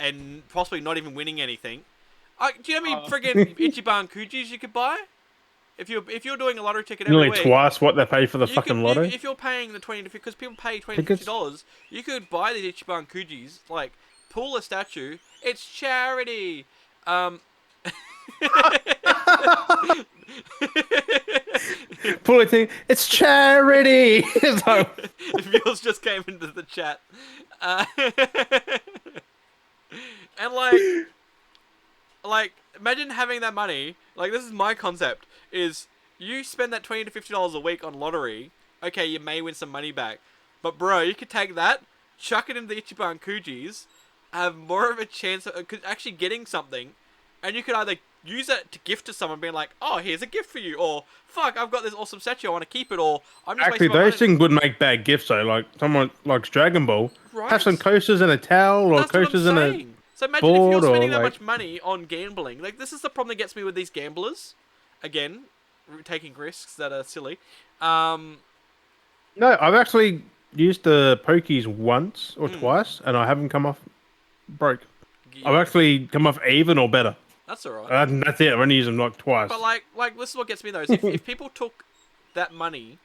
And possibly not even winning anything. Do you know how many friggin' Ichiban Kujis you could buy? if you're doing a lottery ticket every Nearly week, twice what they pay for the you could fucking lotto. if you're paying the 20 to because people pay Tickets. $20 to $50, you could buy these Ichiban Kujis, like pull a statue. It's charity. Pull it thing. It's charity. It's like, Viewers just came into the chat, and like imagine having that money. Like this is my concept: is you spend that $20 to $50 a week on lottery. Okay, you may win some money back, but bro, you could take that, chuck it into the Ichiban Kujis, have more of a chance of actually getting something, and you could either use it to gift to someone, being like, "Oh, here's a gift for you," or "Fuck, I've got this awesome statue, I want to keep it," or "I'm just actually, wasting my those money." things would make bad gifts though. Like someone likes Dragon Ball, Right. have some coasters and a towel, or That's what I'm coasters and a saying. So imagine if you're board, or spending that like. much money on gambling. Like this is the problem that gets me with these gamblers. Again, taking risks that are silly. No, I've actually used the pokies once or twice, and I haven't come off broke. I've actually come off even or better. That's alright. And that's it. I've only used them like twice. But like this is what gets me though. Is if people took that money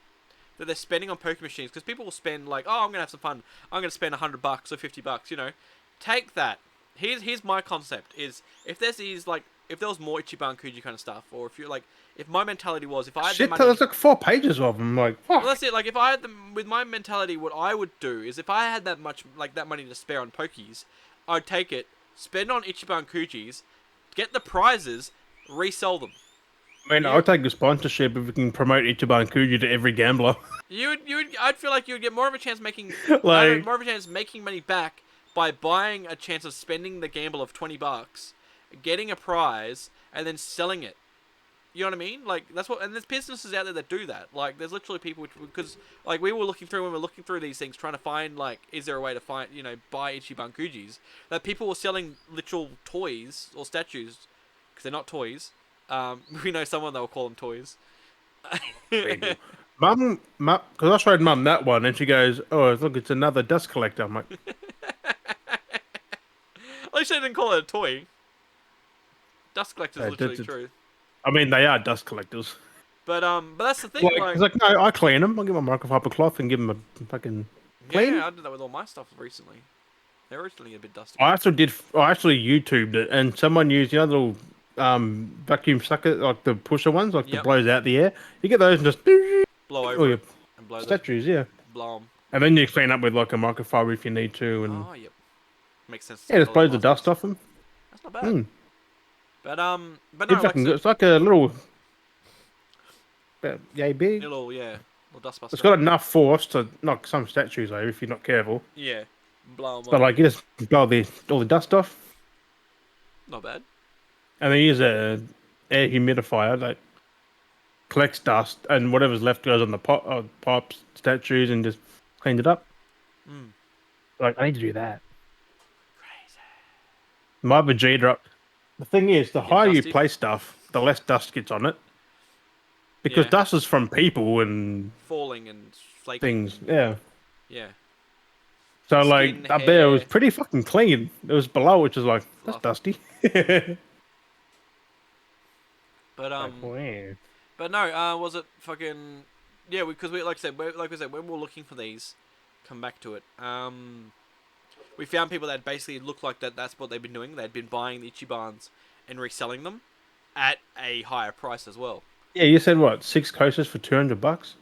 that they're spending on poker machines, because people will spend like, oh, I'm gonna have some fun. I'm gonna spend $100 or $50. You know, take that. Here's my concept: is if there's these like if there was more Ichiban Kuji kind of stuff, or if you're like if my mentality was if I had Shit, the money, there's like 4 pages of them. Like, fuck. well, that's it. Like if I had them with my mentality, what I would do is if I had that much like that money to spare on pokies, I'd take it, spend on Ichiban Kujis, get the prizes, resell them. I mean, I'll take a sponsorship if we can promote Ichiban Kuji to every gambler. I'd feel like you would get more of a chance making Like- more of a chance making money back by buying a chance of spending the gamble of $20, getting a prize, and then selling it. You know what I mean? Like that's what, and there's businesses out there that do that. Like there's literally people because like we were looking through these things, trying to find like, is there a way to find buy Ichiban Kujis? That people were selling literal toys or statues because they're not toys. We know someone that will call them toys. Mum, because I showed Mum that one, and she goes, "Oh, look, it's another dust collector." I'm like, At least they didn't call it a toy. Dust collector's literally true. I mean, they are dust collectors. But that's the thing. It's like, no, I clean them. I'll give them a microfiber cloth and give them a fucking clean. Yeah, I did that with all my stuff recently. They're originally a bit dusty. I actually YouTubed it, and someone used the little vacuum sucker, like the pusher ones, like that blows out the air. You get those and just blow over your and blow statues, yeah. Blow them. And then you clean up with like a microfiber if you need to, and yep, makes sense. yeah, just blows the dust off them. That's not bad. But no, it's like a little, yay big. Little dust buster. It's got enough force to knock some statues over if you're not careful. Yeah, blow them. But like you just blow all the dust off. Not bad. And they use a air humidifier that collects dust, and whatever's left goes on the pops, statues, and just cleans it up. Like, I need to do that. Crazy. My Vegeta up. The thing is, the higher dusty? you place stuff, the less dust gets on it. Because dust is from people and falling and flaking. Things, yeah. Yeah. So, Skin, like, up hair. there, it was pretty fucking clean. It was below, which is like, that's Fluff. dusty. But wow. But no, was it fucking because like I said, when we were looking for these, come back to it. We found people that basically looked like that's what they've been doing. They'd been buying the Ichibans and reselling them at a higher price as well. Yeah, you said what? 6 coasters for $200?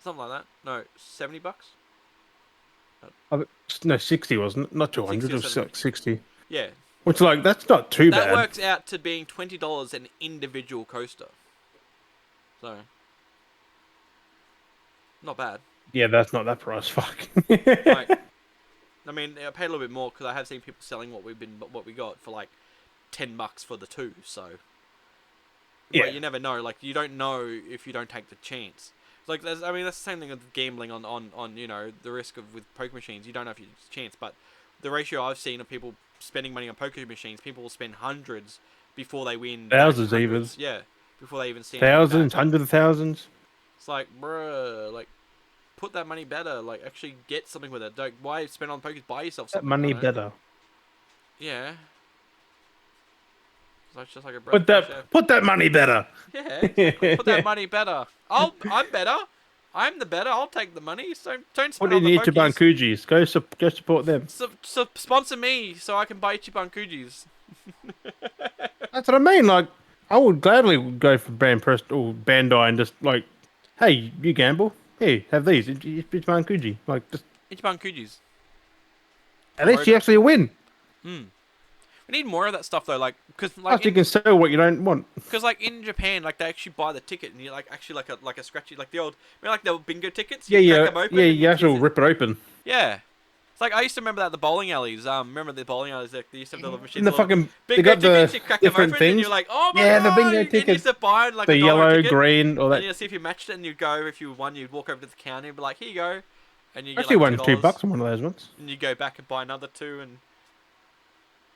Something like that. No, $70. No, 60 wasn't it? Not 200. 60 It or was 70. 60. Yeah. Which, like, that's not too bad. That works out to being $20 an individual coaster. So, not bad. Yeah, that's not that price. Fuck. Like, I mean, I paid a little bit more because I have seen people selling what we got for like $10 for the 2. So, yeah, but you never know. Like, you don't know if you don't take the chance. Like, that's the same thing with gambling on the risk of with poker machines. You don't know if you chance, but the ratio I've seen of people spending money on poker machines, people will spend hundreds before they win. Thousands even. Yeah, before they even see thousands, hundreds of thousands. It's like, bruh, like, put that money better. Like, actually get something with it. Don't why spend on pokers? Buy yourself something. That money better. Yeah. It's just like a breath of fresh air. Put that money better. Yeah, exactly. Put that money better. I'm better. I'm the better. I'll take the money. So don't spend Put on it the in Ichiban pokies. Kujis. Go support them. So sponsor me so I can buy Ichiban Kujis. That's what I mean. Like, I would gladly go for or Bandai and just like, hey, you gamble. Here, have these. Ichiban Kuji. Like, just Ichiban Kujis. at least you actually win. Hmm. We need more of that stuff though, like because You can sell what you don't want. Because like in Japan, like they actually buy the ticket and you like actually like a scratchy like the old like the old bingo tickets. You crack them open you actually rip it open. Yeah. It's like I used to remember that at the bowling alleys. Remember the bowling alleys? Like, they used to have the little machines. And the fucking bingo tickets. You crack them open things. and you're like, oh my god! The bingo tickets. And you used to buy like the a yellow, ticket, green, or that. And you see if you matched it, and you'd go. If you won, you'd walk over to the counter and be like, here you go. And you get actually like won $2 on one of those ones. And you go back and buy another 2 and.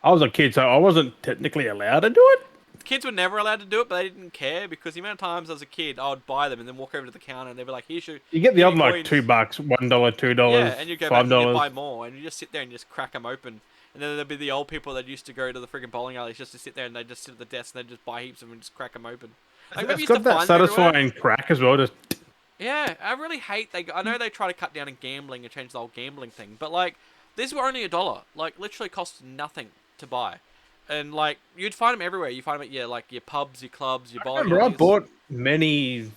I was a kid, so I wasn't technically allowed to do it. Kids were never allowed to do it, but they didn't care because the amount of times as a kid I would buy them and then walk over to the counter and they'd be like, "Here, you get the odd like $2, $1, $2, yeah, and you go back and you buy $5. more, and you just sit there and just crack them open. And then there'd be the old people that used to go to the friggin' bowling alleys just to sit there and they just sit at the desk and they just buy heaps of them and just crack them open. Like, it's got that satisfying crack as well. Just yeah, I really hate I know they try to cut down on gambling and change the whole gambling thing, but like these were only $1. Like literally cost nothing to buy. And like you'd find them everywhere. You find them at like your pubs, your clubs, your bowling alleys. I bought many. It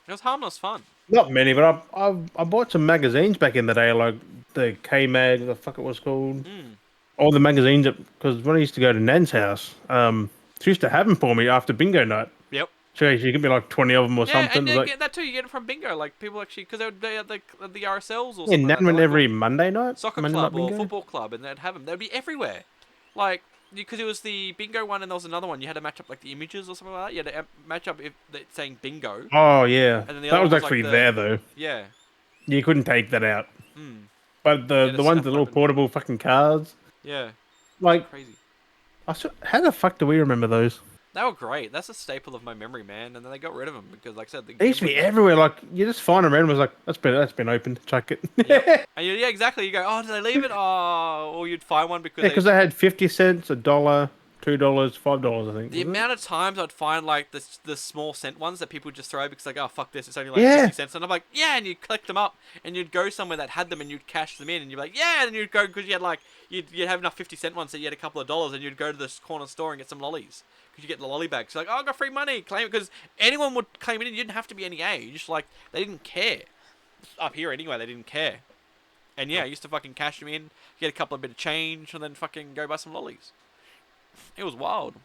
was harmless fun. Not many, but I bought some magazines back in the day, like the K Mag, the fuck it was called. All the magazines, because when I used to go to Nan's house, she used to have them for me after bingo night. Yep. So she give me like 20 of them or something. And you like, get that too. You get it from bingo. Like people actually, because they had the RSLs or yeah, something. Nan went every Monday night. Soccer club or football club, and they'd have them. They'd be everywhere. Like. Because it was the bingo one and there was another one. You had to match up like the images or something like that. You had to match up if it's saying bingo. Oh, yeah. And then the that was actually like there, though. Yeah. You couldn't take that out. But the ones, the little portable fucking cards. Yeah. Like, crazy. How the fuck do we remember those? They were great. That's a staple of my memory, man. And then they got rid of them because, like I said, they used to be everywhere. Like you just find them around. Was like that's been opened. Chuck it. Yep. And yeah, exactly. You go, oh, did they leave it? Oh, or you'd find one because they had 50 cents, $1, $2, $5. I think the amount of times I'd find like the small cent ones that people just throw because like, oh fuck this, it's only like 50 cents, and I'm like, yeah, and you'd collect them up and you'd go somewhere that had them and you'd cash them in and you'd be like, yeah, and you'd go because you had like you'd have enough 50-cent ones that you had a couple of dollars and you'd go to this corner store and get some lollies. Because you get the lolly bags. You're like, oh, I got free money. Claim it. Because anyone would claim it in. You didn't have to be any age. Like, they didn't care. Up here, anyway, they didn't care. And yeah, I used to fucking cash them in, get a couple of bit of change, and then fucking go buy some lollies. It was wild.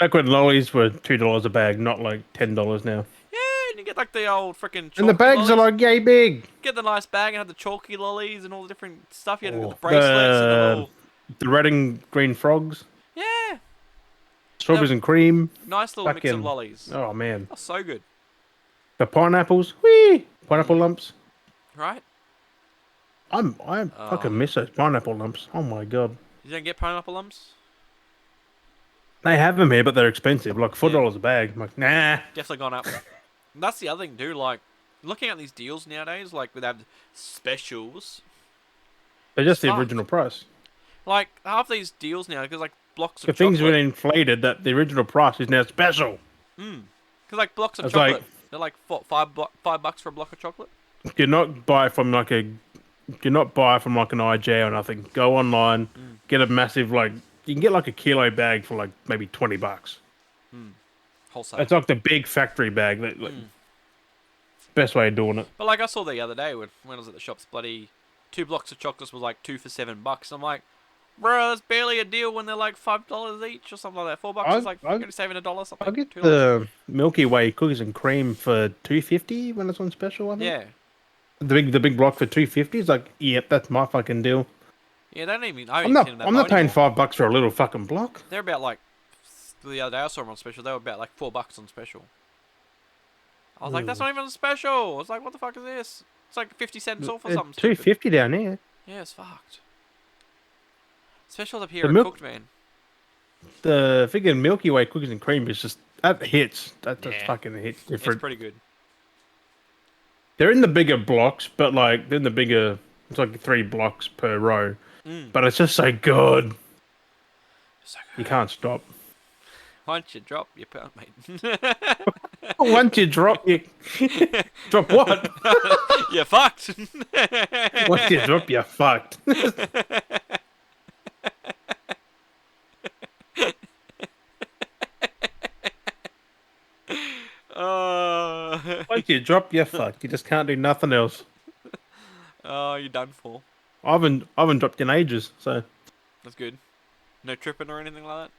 Back when lollies were $2 a bag, not like $10 now. Yeah, and you get like the old freaking. And the bags lollies. are like yay big. Get the nice bag and have the chalky lollies and all the different stuff. You had the bracelets and the little. The red and green frogs. Yeah. Strawberries and cream. Nice little mix of lollies. Oh, man. That's so good. The pineapples. Whee! Pineapple lumps. Right? I fucking miss those pineapple lumps. Oh, my God. You don't get pineapple lumps? They have them here, but they're expensive. Like $4 a bag. I'm like, nah. Definitely gone up. And that's the other thing, dude. Like, looking at these deals nowadays, like, with specials. They're just the original price. Like, half these deals now, because, like, blocks of chocolate. Things have been inflated that the original price is now special. Because, like, blocks of chocolate, they're like $5 for a block of chocolate. Do not buy from like an IJ or nothing. Go online, get a massive you can get like a kilo bag for like maybe $20. Wholesale. It's like the big factory bag. Best way of doing it. But like I saw the other day when I was at the shops, bloody 2 blocks of chocolates was like 2 for $7. I'm like, bro, that's barely a deal when they're like $5 each or something like that. $4 is like you're saving $1 something. I'll get the Milky Way cookies and cream for $2.50 when it's on special. I think. Yeah. The big block for $2.50 is like, yep, that's my fucking deal. Yeah, they don't even. I'm not paying $5 for a little fucking block. They're about like the other day I saw them on special. They were about like $4 on special. I was like, that's not even a special. I was like, what the fuck is this? It's like 50 cents off or something. $2.50 down here. Yeah, it's fucked. Specials up here are cooked, man. The freaking Milky Way cookies and cream is just that hits. That fucking hits different. It's pretty good. They're in the bigger blocks, but like they're in the bigger. It's like 3 blocks per row. But it's just so good. So good. You can't stop. Once you drop, you pound, mate. Once you drop, you drop what? You're fucked. Once you drop, you're fucked. Once you drop, you're fucked. You just can't do nothing else. Oh, you're done for. I haven't dropped in ages, so. That's good. No tripping or anything like that?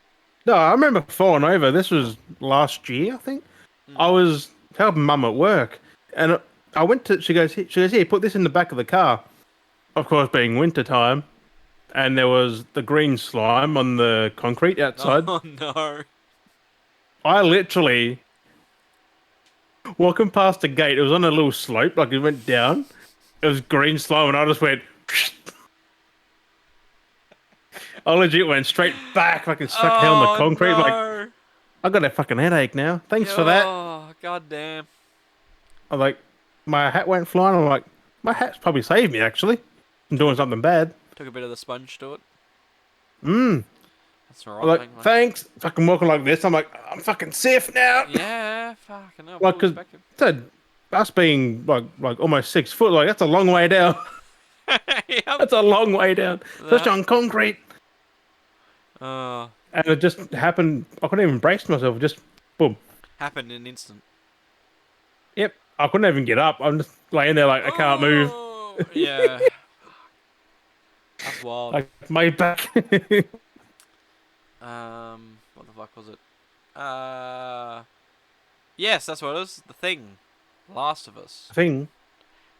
No, I remember falling over. This was last year, I think. I was helping Mum at work, and I went to. She goes, here, put this in the back of the car. Of course, being winter time, and there was the green slime on the concrete outside. Oh no! I literally walking past the gate. It was on a little slope, like it went down. It was green slime, and I just went. I legit went straight back, like it stuck hell on the concrete. No. Like, I got a fucking headache now. Thanks for that. Oh, goddamn. I'm like, my hat went flying. I'm like, my hat's probably saved me, actually. I'm doing something bad. Took a bit of the sponge to it. That's alright. I'm like, thanks. Fucking walking like this. I'm like, I'm fucking safe now. Yeah, fucking hell. Like, because us being like almost 6 foot, like, that's a long way down. Yep. That's a long way down. Especially on concrete. And it just happened. I couldn't even brace myself. Just boom. Happened in an instant. Yep. I couldn't even get up. I'm just laying there like I can't move. Yeah. That's wild. Like my back. What the fuck was it? Yes, that's what it was. The Thing. Last of Us. Thing.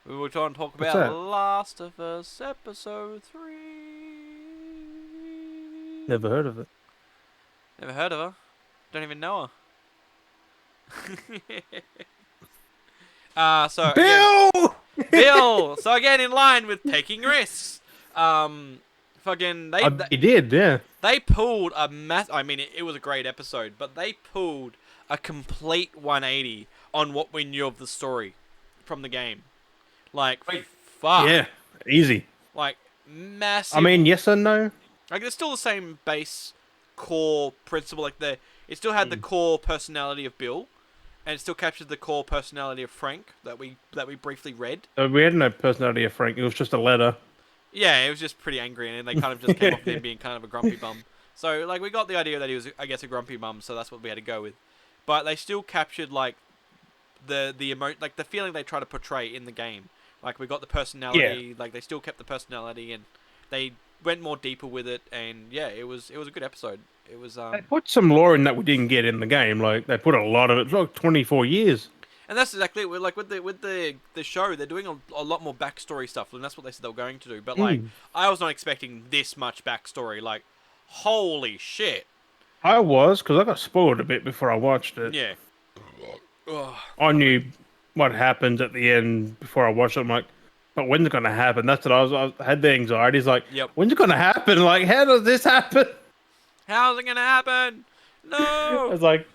We were trying to talk about Last of Us episode 3. Never heard of it. Never heard of her? Don't even know her. So Bill! Again, Bill! So again, in line with taking risks. Fucking They did, yeah. They pulled a I mean, it was a great episode, but they pulled a complete 180 on what we knew of the story from the game. Like, fuck. Yeah, easy. Like, massive. I mean, yes and no. Like, it's still the same base core principle. Like, it still had the core personality of Bill, and it still captured the core personality of Frank that we briefly read. We had no personality of Frank. It was just a letter. Yeah, it was just pretty angry, and they kind of just came off him being kind of a grumpy bum. So, like, we got the idea that he was, I guess, a grumpy bum. So that's what we had to go with. But they still captured like the feeling they try to portray in the game. Like, we got the personality. Yeah. Like, they still kept the personality, and they went more deeper with it. And yeah, it was a good episode. It was. They put some lore in that we didn't get in the game. Like, they put a lot of it. It's like 24 years. And that's exactly it. Like with the show, they're doing a lot more backstory stuff, and that's what they said they were going to do. But like, I was not expecting this much backstory. Like, holy shit! I was, because I got spoiled a bit before I watched it. Yeah. I knew what happened at the end before I watched it. I'm like, but when's it going to happen? That's what I had the anxieties. Like, when's it going to happen? Like, how does this happen? How's it going to happen? No. I was like.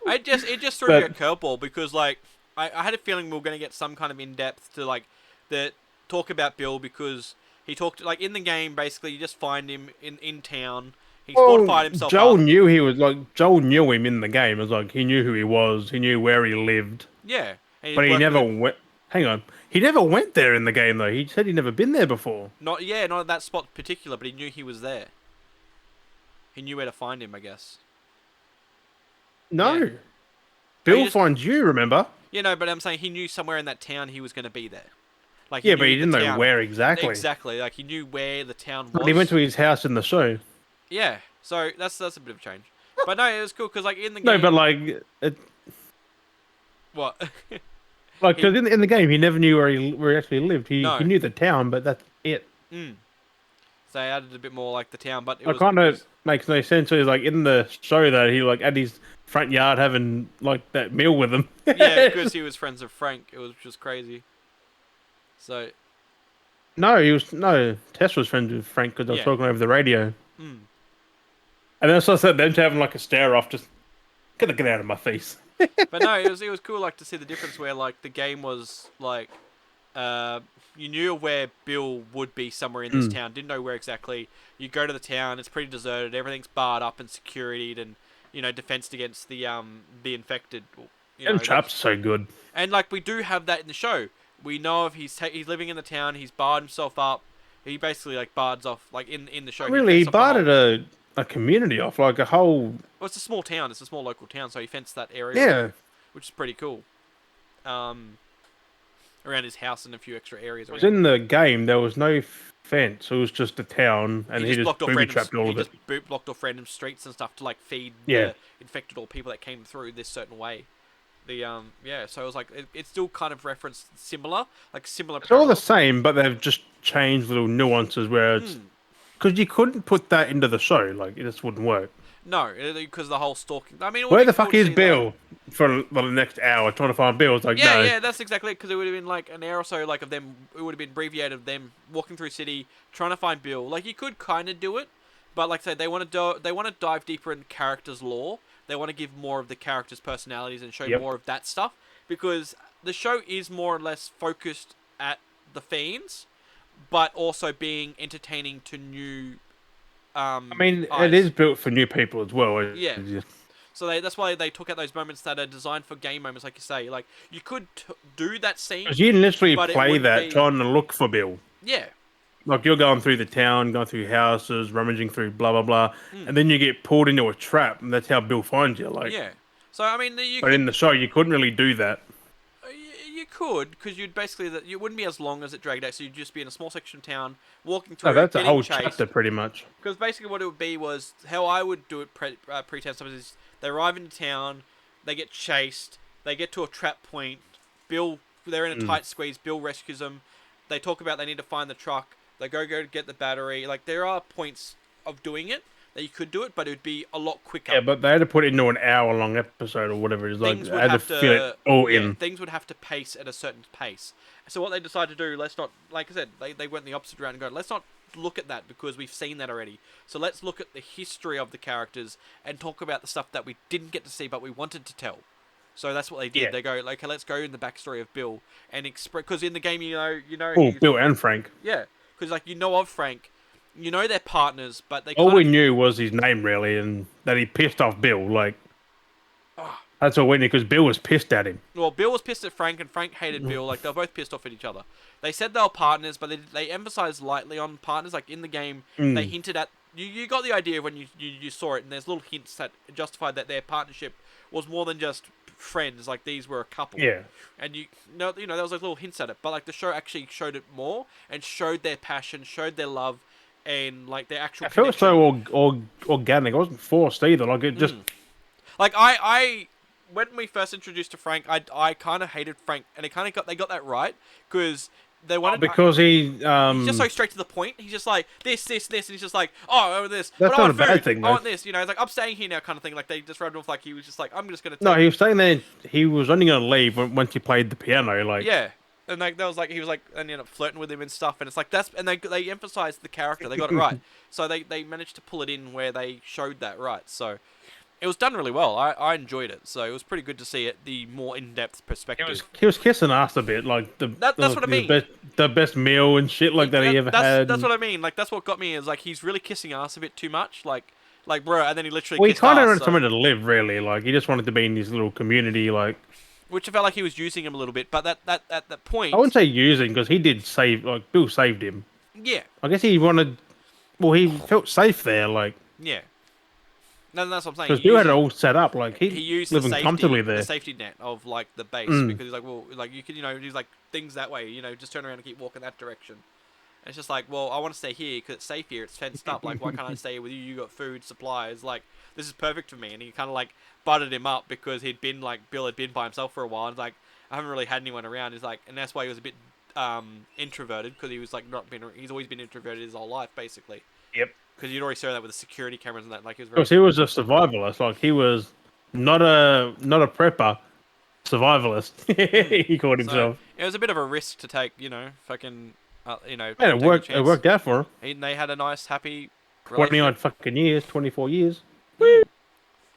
It just threw me a curveball because, like, I had a feeling we were going to get some kind of in-depth to, like, the talk about Bill, because he talked, like, in the game, basically, you just find him in town. He fortified himself Joel up. knew he was, like, Joel knew him in the game. It was like, he knew who he was. He knew where he lived. Yeah. But he never went... Hang on. He never went there in the game, though. He said he'd never been there before. Not at that spot in particular, but he knew he was there. He knew where to find him, I guess. No. Yeah. Bill finds you, remember? Yeah, no, but I'm saying he knew somewhere in that town he was going to be there. Like, yeah, but he didn't know where exactly. Exactly. Like, he knew where the town was. But he went to his house in the show. Yeah. So, that's a bit of a change. But no, it was cool, because, like, in the game... No, but, like... What? Like, because in the game, he never knew where he actually lived. He knew the town, but that's it. So, I added a bit more, like, the town, but it kind of makes no sense. So, he's, like, in the show that he, like, at his front yard having, like, that meal with him. Yeah, because he was friends with Frank. It was just crazy. So... No, Tess was friends with Frank because I was talking over the radio. And then I saw them two having, like, a stare-off, just, get out of my face. But no, it was cool, like, to see the difference where, like, the game was, like, you knew where Bill would be somewhere in this town, didn't know where exactly. You go to the town, it's pretty deserted, everything's barred up and securityed, and, defense against the infected. And traps so good. And like we do have that in the show. We know if he's living in the town, he's barred himself up. He basically like bards off like in the show. Not really, he barded a community off, like a whole. Well, it's a small town. It's a small local town, so he fenced that area. Yeah, which is pretty cool. Around his house and a few extra areas. Because in the game there was no fence; it was just a town, and he just booby trapped all of it. He just blocked off random streets and stuff to like feed the infected or people that came through this certain way. So it was like it's still kind of referenced similar. It's all the same, but they've just changed little nuances where it's because you couldn't put that into the show, like it just wouldn't work. No, because the whole stalking. I mean, where the fuck is Bill for the next hour trying to find Bill? It's like no. Yeah, that's exactly it. Because it would have been like an hour or so, like of them. It would have been abbreviated of them walking through city trying to find Bill. Like you could kind of do it, but like I say, they want to dive deeper in characters' lore. They want to give more of the characters' personalities and show more of that stuff because the show is more or less focused at the fans, but also being entertaining to new. I mean, it is built for new people as well. Yeah. So that's why they took out those moments that are designed for game moments, like you say. Like you could do that scene. Because you literally play that trying to look for Bill. Yeah. Like you're going through the town, going through houses, rummaging through blah blah blah, and then you get pulled into a trap, and that's how Bill finds you. Like yeah. So I mean, but in the show, you couldn't really do that. You could, because you'd basically you wouldn't be as long as it dragged out, so you'd just be in a small section of town, walking through. No, that's a whole chapter, pretty much. Because basically, what it would be was how I would do it pre-test is they arrive into town, they get chased, they get to a trap point. Bill, they're in a tight squeeze. Bill rescues them. They talk about they need to find the truck. They go get the battery. Like there are points of doing it that you could do it, but it would be a lot quicker. Yeah, but they had to put it into an hour-long episode or whatever it is. Like, they had to fit it all in. Things would have to pace at a certain pace. So what they decided to do, let's not, like I said, they went the opposite route and go, let's not look at that because we've seen that already. So let's look at the history of the characters and talk about the stuff that we didn't get to see but we wanted to tell. So that's what they did. Yeah. They go, like, okay, let's go in the backstory of Bill and express, because in the game, you know. Oh, Bill and Frank. Yeah, because like you know of Frank. You know they're partners, but they. All we knew was his name, really, and that he pissed off Bill. Like, that's all we knew because Bill was pissed at him. Well, Bill was pissed at Frank, and Frank hated Bill. Like they were both pissed off at each other. They said they were partners, but they emphasized lightly on partners. Like in the game, they hinted at. You got the idea when you saw it, and there's little hints that justified that their partnership was more than just friends. Like these were a couple. Yeah. And you know there was like little hints at it, but like the show actually showed it more and showed their passion, showed their love. And like the actual. I felt so organic. It wasn't forced either. Like it just. Like I when we first introduced to Frank, I kind of hated Frank, and they got that right because they wanted because he's just so straight to the point. He's just like this, and he's just like this. That's not a bad thing. I want this. You know, it's like I'm staying here now, kind of thing. Like they just rubbed off like he was just like I'm just gonna. No, he was saying that he was only gonna leave once he played the piano. Like yeah. And like that was like he was like and ended up flirting with him and stuff, and it's like that's and they emphasized the character, they got it right, so they managed to pull it in where they showed that right, so it was done really well. I enjoyed it, so it was pretty good to see it the more in-depth perspective. He was kissing ass a bit, like that's what I mean. The best meal and shit like that he ever had. That's what I mean. Like that's what got me is like he's really kissing ass a bit too much, like bro, and then he literally. Well, he kind of wanted somewhere to live, really. Like he just wanted to be in his little community, like. Which I felt like he was using him a little bit, but at that point... I wouldn't say using, because he did save... Like, Bill saved him. Yeah. I guess he wanted... Well, he felt safe there, like... Yeah. No, that's what I'm saying. Because Bill had it all set up, like, he used living comfortably there. The safety net of, like, the base, because he's like, well, like, you could, he's like, things that way, just turn around and keep walking that direction. And it's just like, well, I want to stay here, because it's safe here, it's fenced up, like, why can't I stay here with you? You got food, supplies, like... This is perfect for me, and he kind of like butted him up because Bill had been by himself for a while, and like I haven't really had anyone around. He's like, and that's why he was a bit introverted because he was like he's always been introverted his whole life basically. Yep. Because you'd already saw that with the security cameras and that. Like he was. Because he was a survivalist. Like he was not a prepper, survivalist. He called himself. So, it was a bit of a risk to take, fucking, Yeah, it worked. It worked out for him. They had a nice, happy. 29 fucking years, 24 years. Woo!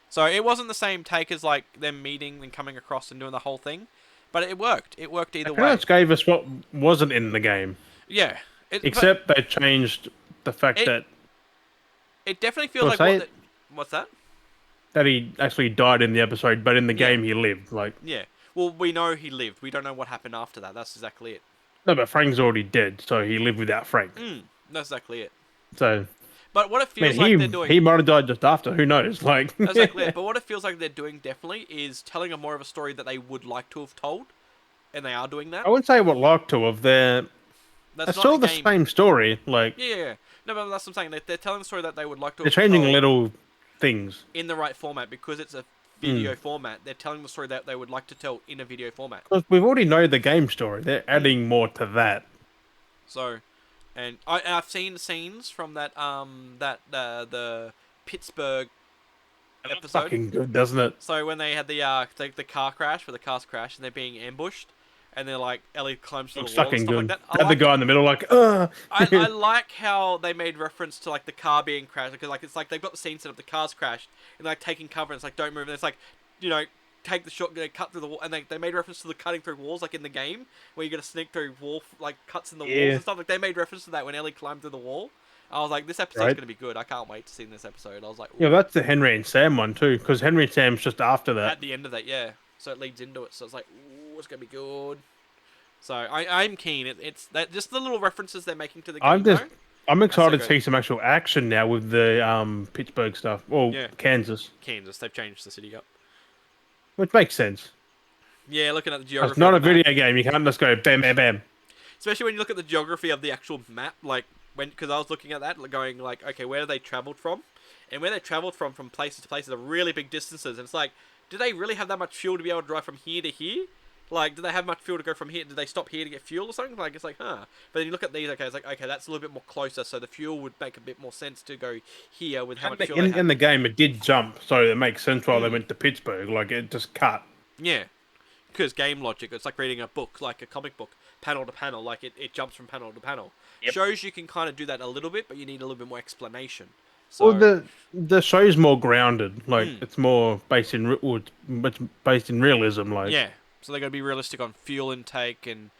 So it wasn't the same take as like them meeting and coming across and doing the whole thing, but it worked. It worked either way. It gave us what wasn't in the game. Yeah. Except they changed the fact that it definitely feels like what's that? that he actually died in the episode, but in the Yeah. game he lived. Like, Yeah. Well, we know he lived. We don't know what happened after that. That's exactly it. no, but Frank's already dead, so he lived without Frank. That's exactly it. So, But what it I mean, feels like they're doing... he might have died just after. Who knows? Like, That's exactly it. But what it feels like they're doing definitely is telling a more of a story that they would like to have told, and they are doing that. I wouldn't say what like to have. That's It's not still a the game. same story. Like, Yeah. No, but that's what I'm saying. They're telling the story that they would like to they're have changing told little things. in the right format because it's a video format. They're telling the story that they would like to tell in a video format. Because we've already know the game story. They're adding more to that. So, and I've seen scenes from that the Pittsburgh episode. Fucking good, doesn't it? So when they had the car crash, where the cars crash and they're being ambushed, and they're like Ellie climbs through the wall and stuff Good. like that. Had the guy in the middle like, ugh. I like how they made reference to like the car being crashed because like it's like they've got the scene set up, the car's crashed and like taking cover and it's like don't move and it's like, you know, take the shot, cut through the wall, and they made reference to the cutting through walls like in the game where you got to sneak through wall like cuts in the walls and stuff. Like they made reference to that when Ellie climbed through the wall. I was like, this episode's gonna be good. I can't wait to see this episode. I was like, ooh. Yeah, that's the Henry and Sam one too, because Henry and Sam's just after that. At the end of that, yeah. So it leads into it. So it's like, ooh, it's gonna be good. So I'm keen. It's that just the little references they're making to the game. I'm excited to see some actual action now with the Pittsburgh stuff. Well, yeah. Kansas. They've changed the city up. Which makes sense. Yeah, looking at the geography. It's not a video game. You can't just go bam, bam, bam. Especially when you look at the geography of the actual map, like because I was looking at that, going like, okay, where they travelled from, and where they travelled from places to places are really big distances, and it's like, do they really have that much fuel to be able to drive from here to here? Like, do they have much fuel to go from here? Did they stop here to get fuel or something? Like, it's like, huh. But then you look at these, okay, it's like, okay, that's a little bit more closer, so the fuel would make a bit more sense to go here with how much fuel in the game, it did jump, so it makes sense why they went to Pittsburgh. Like, it just cut. Yeah. Because game logic, it's like reading a book, like a comic book, panel to panel, like it jumps from panel to panel. Yep. Shows you can kind of do that a little bit, but you need a little bit more explanation. So, well, the show's more grounded. Like, it's more based in realism. Like, yeah. So they're going to be realistic on fuel intake and,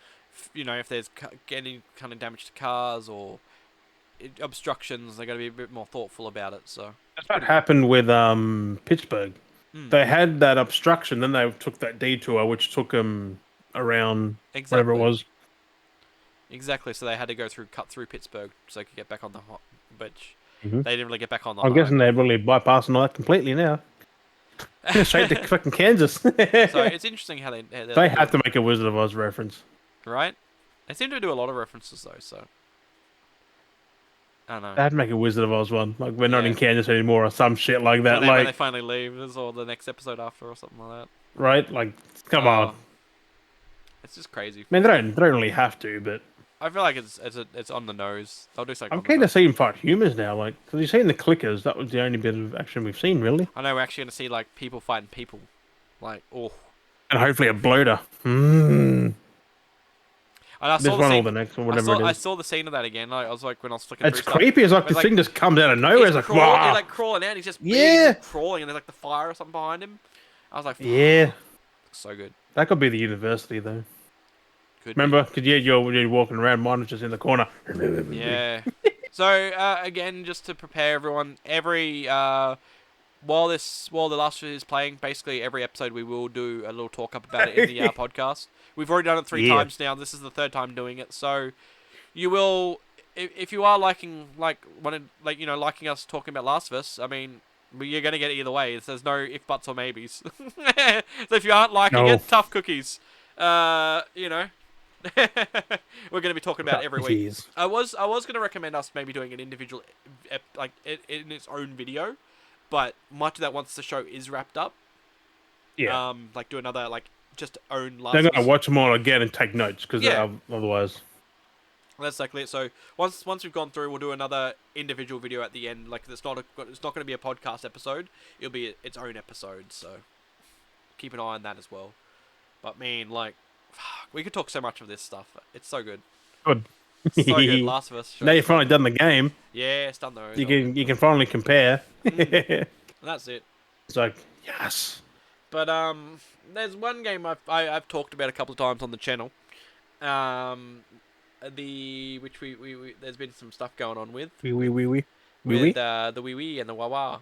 you know, if there's any kind of damage to cars or obstructions, they're going to be a bit more thoughtful about it. So that's what happened with Pittsburgh. They had that obstruction, then they took that detour, which took them around whatever it was. Exactly. So they had to cut through Pittsburgh so they could get back on the hot. But they didn't really get back on the. I'm guessing they're really bypassing all that completely now. Straight to fucking Kansas. So it's interesting how they have to make a Wizard of Oz reference, right? They seem to do a lot of references though. So I don't know. They have to make a Wizard of Oz one. Like, we're not in Kansas anymore or some shit like that. Like when they finally leave, or the next episode after, or something like that. Right? Like, come on. It's just crazy. I mean, they don't really have to, but I feel like it's on the nose. They'll do something. I'm keen to see him fight humans now. Like, because you've seen the clickers. That was the only bit of action we've seen, really. I know we're actually going to see like people fighting people, like and hopefully a bloater. And I saw the or the next one, whatever it is. I saw the scene of that again. Like, I was like, when I was flicking it's through creepy. It's like this thing just comes out of nowhere. It's like, wow. He's like crawling out. He's just he's crawling, and there's like the fire or something behind him. I was like, yeah, so good. That could be the university though. Could remember? Because you're walking around. Mine was just in the corner. Yeah. So again, just to prepare everyone, while the Last of Us is playing, basically every episode we will do a little talk up about it in the podcast. We've already done it 3 times now. This is the 3rd time doing it. So you will, if you are liking us talking about Last of Us, I mean, you're going to get it either way. There's no if, buts, or maybes. So if you aren't liking it, tough cookies. You know. We're going to be talking about it every week. I was going to recommend us maybe doing an individual, like in its own video, but much of that once the show is wrapped up. Yeah. Like do another just own Last. They're going to watch them all again and take notes because otherwise. That's exactly it. So once we've gone through, we'll do another individual video at the end. Like it's not going to be a podcast episode. It'll be its own episode. So keep an eye on that as well. But man, we could talk so much of this stuff. It's so good. Good. So good. Last of Us. Now you've finally done the game. Yeah, it's done though. You can finally compare. That's it. It's like, yes. But there's one game I've talked about a couple of times on the channel. Which we there's been some stuff going on with. The wee wee and the wah wah.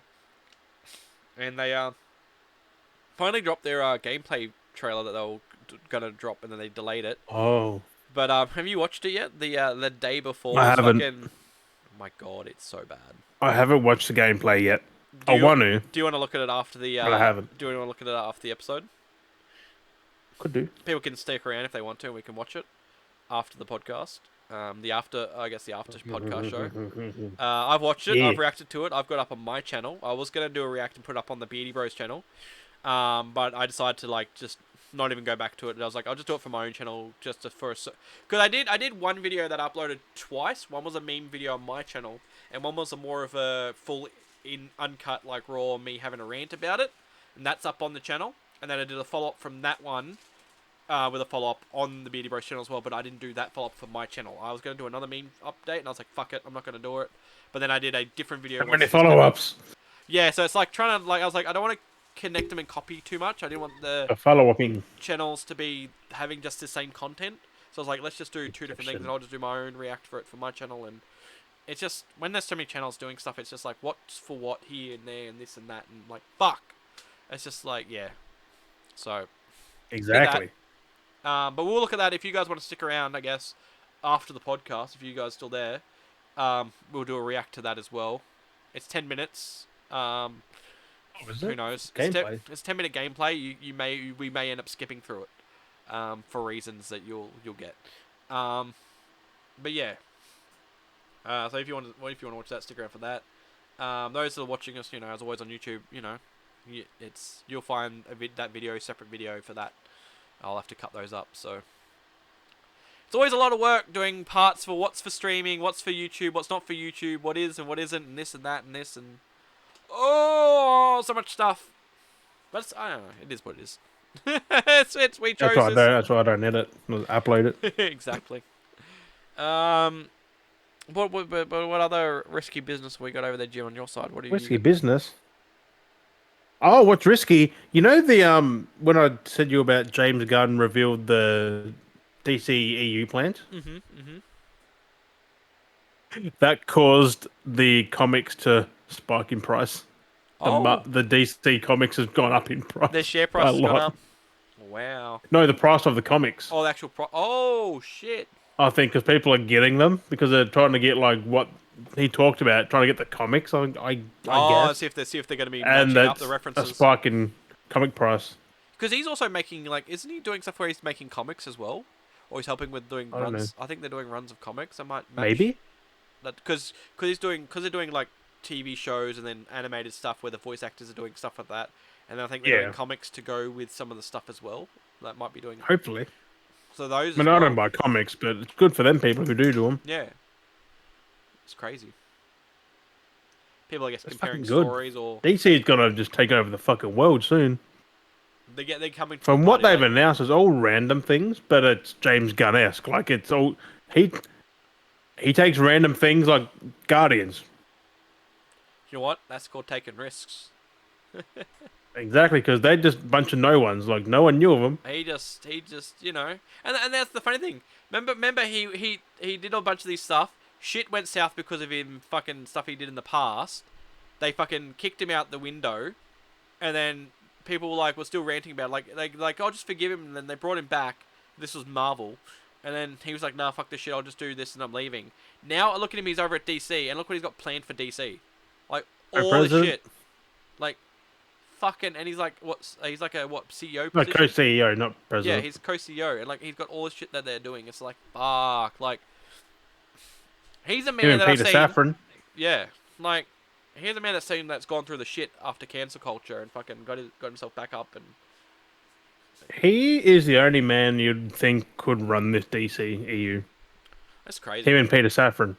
and they finally dropped their gameplay trailer that they were gonna drop, and then they delayed it. Oh, But have you watched it yet? The day before I was haven't. fucking. Oh my god, it's so bad. I haven't watched the gameplay yet. Do I you want to, do you want to look at it after the? but I haven't. Do you want to look at it after the episode? Could do. People can stick around if they want to, and we can watch it after the podcast. The after podcast show. I've watched it. Yeah. I've reacted to it. I've got it up on my channel. I was gonna do a react and put it up on the Beardy Bros channel, but I decided to like just not even go back to it. I was like, I'll just do it for my own channel, just for because I did one video that I uploaded twice. One was a meme video on my channel, and one was more of a full uncut like raw me having a rant about it, and that's up on the channel. And then I did a follow up from that one. With a follow-up on the Beardy Bros channel as well, but I didn't do that follow-up for my channel. I was going to do another meme update, and I was like, fuck it, I'm not going to do it. But then I did a different video. How many follow-ups? Yeah, so it's like trying to, like, I was like, I don't want to connect them and copy too much. I didn't want the follow-upping channels to be having just the same content. So I was like, let's just do two different things, and I'll just do my own react for it for my channel. And it's just, when there's so many channels doing stuff, it's just like, what's for what here and there and this and that, and like, fuck. It's just like, yeah. So. exactly. But we'll look at that if you guys want to stick around, I guess, after the podcast, if you guys are still there. We'll do a react to that as well. It's 10 minutes. Who knows? Gameplay. It's 10-minute gameplay. We may end up skipping through it for reasons that you'll get. But yeah. So if you want to watch that, stick around for that. Those that are watching us, as always on YouTube, you'll find that video, separate video for that. I'll have to cut those up, so it's always a lot of work doing parts for what's for streaming, what's for YouTube, what's not for YouTube, what is and what isn't, and this and that and this and so much stuff. But I don't know, it is what it is. We chose this. That's why I don't edit, upload it. Exactly. What other risky business we got over there, Jim, on your side? What do you risky business? Oh, what's risky? You know when I said you about James Gunn revealed the DC EU plans? That caused the comics to spike in price. The DC comics has gone up in price. Their share price has gone up? Wow. No, the price of the comics. Oh, the actual price. Oh, shit. I think because people are getting them because they're trying to get like what he talked about, trying to get the comics. I guess. See if they're going to be matching up the references. A spike in comic price. Because he's also making isn't he doing stuff where he's making comics as well, or he's helping with doing runs? I think they're doing runs of comics. I might match maybe that because they're doing like TV shows and then animated stuff where the voice actors are doing stuff like that, and then I think they're doing comics to go with some of the stuff as well. That might be doing. Hopefully. So those. I don't buy comics, but it's good for them people who do them. Yeah. It's crazy. People, I guess, comparing stories or DC is gonna just take over the fucking world soon. They're coming from what they've announced. It's all random things, but it's James Gunn-esque. Like it's all he takes random things like Guardians. You know what? That's called taking risks. Exactly, because they're just a bunch of no ones. Like no one knew of them. He just, and that's the funny thing. Remember, he did a bunch of these stuff. Shit went south because of him fucking stuff he did in the past. They fucking kicked him out the window, and then people were still ranting about it. Like I'll just forgive him, and then they brought him back. This was Marvel, and then he was like, nah, fuck this shit. I'll just do this, and I'm leaving. Now look at him. He's over at DC, and look what he's got planned for DC. Like all this shit. Like. Fucking, and he's like, he's like a CEO position? No, co-CEO, not president. Yeah, he's co-CEO, and like he's got all the shit that they're doing. It's like, fuck, like he's a man that I've seen. Safran. Yeah, like he's a man that's gone through the shit after cancel culture and fucking got himself back up. And he is the only man you'd think could run this DC EU. That's crazy. Him and Peter Safran.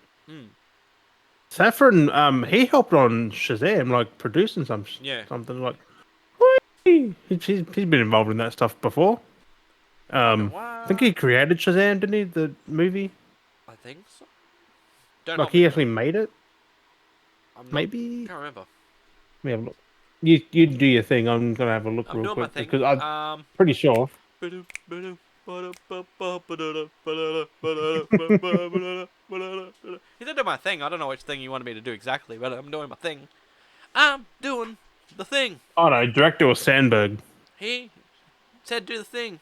Safran, he helped on Shazam, like producing something like. He's been involved in that stuff before. I think he created Shazam, didn't he? The movie. I think so. He actually made it. Maybe. I can't remember. Let me have a look. You do your thing. I'm gonna have a look real quick because I'm pretty sure. He's not doing my thing. I don't know which thing you wanted me to do exactly, but I'm doing my thing. I'm doing The Thing. Oh no, director was Sandberg. He said do the thing,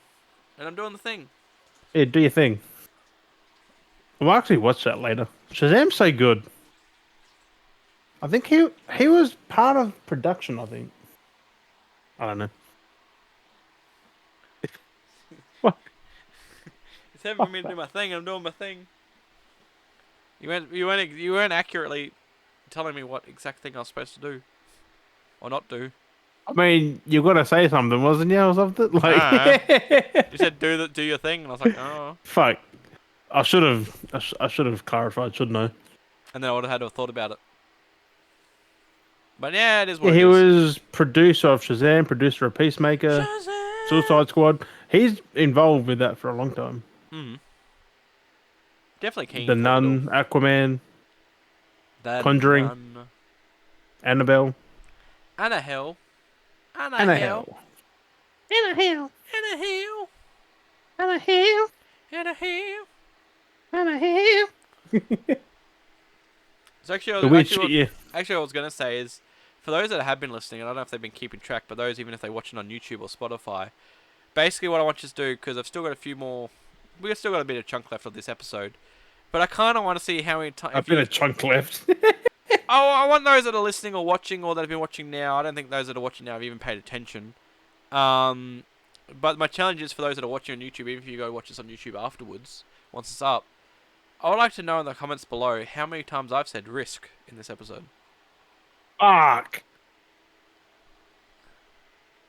and I'm doing the thing. Yeah, do your thing. I'll actually watch that later. Shazam's so good. I think he was part of production. I think. I don't know. What? It's heavy for me to do my thing. I'm doing my thing. You weren't accurately telling me what exact thing I was supposed to do or not do. I mean, you got to say something, wasn't you, or something? Like, you said do your thing, and I was like, oh. Fuck. I should have. I should have clarified, shouldn't I? And then I would have had to have thought about it. But yeah, it is Yeah, what it he is. was producer of Shazam, producer of Peacemaker, Shazam! Suicide Squad. He's involved with that for a long time. Definitely keen The for it all. Nun, Aquaman, The Conjuring, Nun. Annabelle, Annahelle. Annahelle, Annahelle, Annahelle. Annahelle, Annahelle. Annahelle. So The weird shit, yeah. actually, what I was going to say is, for those that have been listening, and I don't know if they've been keeping track, but those, even if they're watching on YouTube or Spotify, basically what I want you to do, because I've still got a few more, we've still got a bit of chunk left of this episode, but I kind of want to see how many times... A bit of chunk left. I want those that are listening or watching, or that have been watching now. I don't think those that are watching now have even paid attention. But my challenge is for those that are watching on YouTube, even if you go watch this on YouTube afterwards, once it's up, I would like to know in the comments below how many times I've said risk in this episode. Fuck.